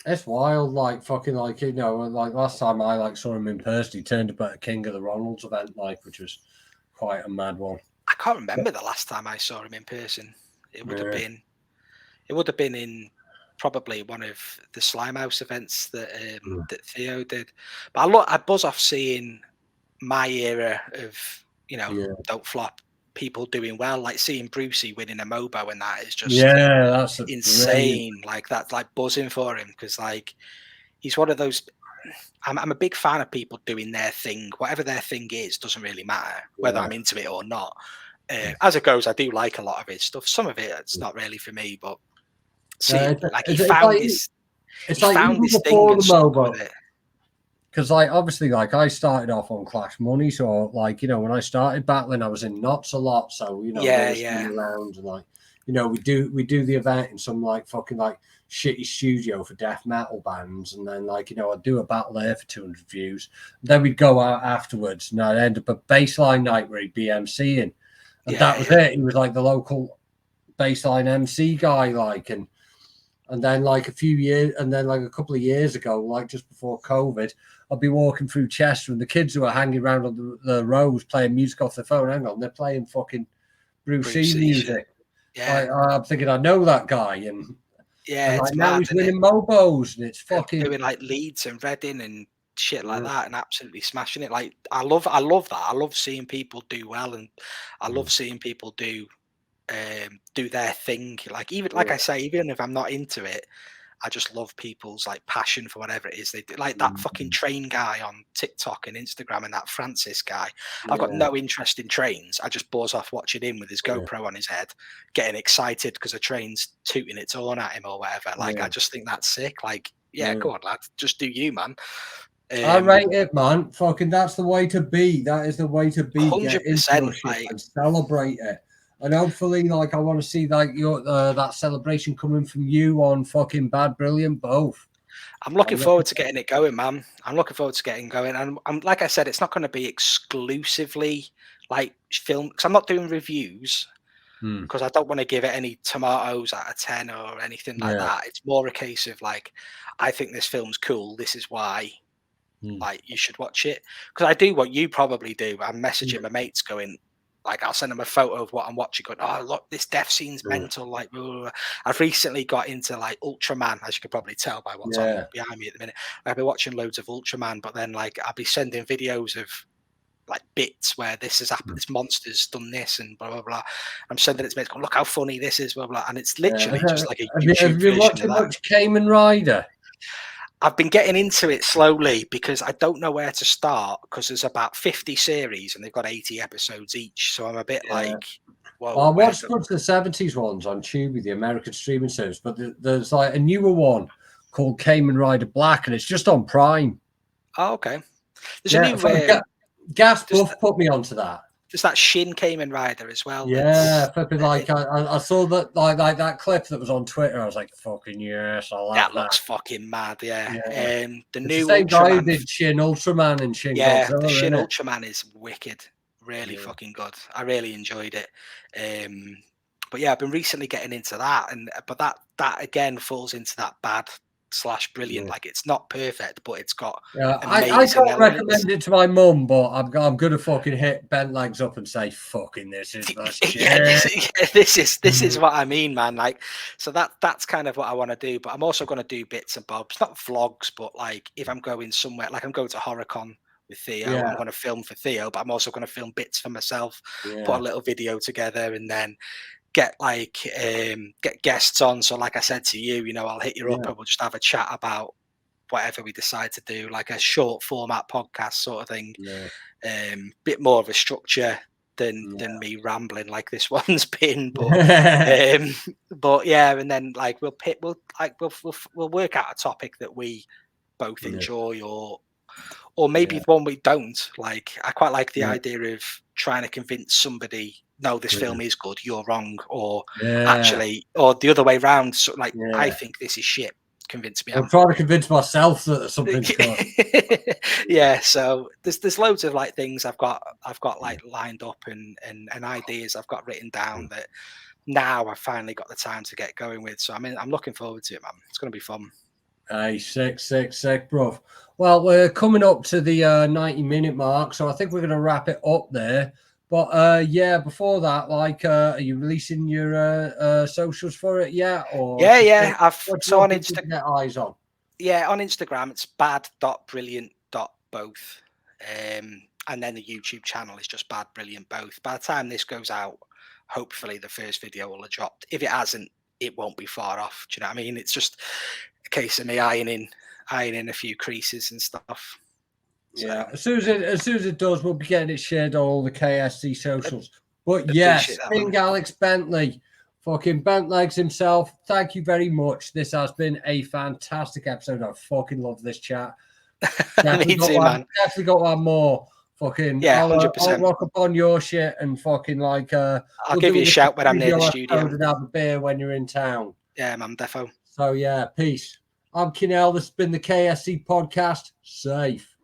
It's wild, like fucking, like, you know, like last time I like saw him in person, he turned up at a King of the Ronalds event, like, which was quite a mad one. I can't remember the last time I saw him in person. It would have been in probably one of the Slimehouse events that that Theo did. But I buzz off seeing my era of, you know, Don't Flop people doing well, like seeing Brucey winning a MOBO, and that is just that's insane. Like, that's like buzzing for him because like he's one of those. I'm a big fan of people doing their thing, whatever their thing is. Doesn't really matter whether I'm into it or not. As it goes, I do like a lot of his stuff. Some of it's not really for me, but he found his thing and stuck with it. Because, like, obviously, like, I started off on Clash Money, so, like, you know, when I started battling, I was in knots a lot, so, you know, around, and, like, you know, we do the event in some, like, fucking, like, shitty studio for death metal bands, and then, like, you know, I'd do a battle there for 200 views, and then we'd go out afterwards, and I'd end up a baseline night where he'd be MCing, and that was it. He was, like, the local baseline MC guy, like, and then, like, a couple of years ago, like, just before COVID, I'd be walking through Chester and the kids who are hanging around on the rows playing music off their phone. Hang on, they're playing fucking Bruce music. Yeah. Like, I'm thinking, I know that guy. And it's like, mad, now he's winning MOBOs, and it's fucking doing like Leeds and Reading and shit like that, and absolutely smashing it. Like, I love that. I love seeing people do well, and I love seeing people do their thing. Like, even like I say, even if I'm not into it, I just love people's like passion for whatever it is they do. Like that fucking train guy on TikTok and Instagram, and that Francis guy. I've got no interest in trains. I just buzz off watching him with his GoPro on his head, getting excited because a train's tooting its horn at him or whatever. Like, I just think that's sick. Like, go on, lad, just do you, man. I rate it, man. Fucking, that's the way to be. That is the way to be. 100%. Like, and celebrate it. And hopefully, like, I want to see like your that celebration coming from you on fucking Bad Brilliant both. I'm looking forward to getting it going, man. I'm looking forward to getting going. And I'm like I said, it's not going to be exclusively like film, because I'm not doing reviews, because I don't want to give it any tomatoes out of 10 or anything like that. It's more a case of like, I think this film's cool. This is why. Like, you should watch it, because I do what you probably do. I'm messaging my mates going, like, I'll send them a photo of what I'm watching, going, oh, look, this death scene's mental. Like, blah, blah, blah. I've recently got into like Ultraman, as you could probably tell by what's on behind me at the minute. I've been watching loads of Ultraman, but then like I'll be sending videos of like bits where this has happened, this monster's done this and blah blah blah. I'm sending it to mates going, look how funny this is, blah blah, and it's literally just like a YouTube have you version watching of that. much Kamen Rider? I've been getting into it slowly because I don't know where to start, because there's about 50 series and they've got 80 episodes each. So I'm a bit like, whoa. Well, I watched the 70s ones on Tubi, the American streaming service, but there's like a newer one called Kamen Rider Black, and it's just on Prime. Oh, okay. There's a new Gas Buff put me onto that. There's that Shin Kamen Rider as well. Yeah, flipping like I saw that like that clip that was on Twitter. I was like, fucking yes, I like that. That looks fucking mad, yeah. The it's new the same Ultraman, guy who did Shin Ultraman and Shin Godzilla, the Shin Ultraman is wicked, really fucking good. I really enjoyed it. But yeah, I've been recently getting into that, but that again falls into that bad / brilliant. Like, it's not perfect, but it's got I can't recommend it to my mum, but I'm gonna fucking hit Bentlegs up and say, fucking this is this is what I mean, man. Like, so that's kind of what I want to do, but I'm also going to do bits and bobs, not vlogs, but like if I'm going somewhere, like I'm going to HorrorCon with Theo, I'm going to film for Theo, but I'm also going to film bits for myself, put a little video together, and then get guests on. So like I said to you, you know, I'll hit you up and we'll just have a chat about whatever we decide to do, like a short format podcast sort of thing. Bit more of a structure than me rambling like this one's been, but yeah, and then like we'll work out a topic that we both enjoy, or maybe one we don't. Like, I quite like the idea of trying to convince somebody, no, this film is good, you're wrong, or actually, or the other way around. So like, I think this is shit, convince me. I'm trying to convince myself that something's good. Yeah, so there's loads of like things I've got like lined up and ideas I've got written down that now I've finally got the time to get going with. So I'm looking forward to it, man. It's going to be fun. Hey, sick, bro. Well, we're coming up to the 90-minute mark, so I think we're going to wrap it up there. But before that, like, are you releasing your socials for it yet? Or I've so on Instagram. Get eyes on. Yeah, on Instagram it's bad.brilliant.both, and then the YouTube channel is just Bad Brilliant Both. By the time this goes out, hopefully the first video will have dropped. If it hasn't, it won't be far off. Do you know what I mean? It's just a case of me ironing a few creases and stuff. So, yeah, as soon as it does, we'll be getting it shared on all the KSC socials. But yes, King Alex Bentley, fucking Bentlegs himself, thank you very much. This has been a fantastic episode. I fucking love this chat. Me too, man. Definitely got one more. Fucking I'll rock up on your shit and fucking like I'll give you a shout when I'm near the studio and have a beer when you're in town. Yeah, man, defo. So yeah, peace. I'm Kinell. This has been the KSC Podcast. Safe.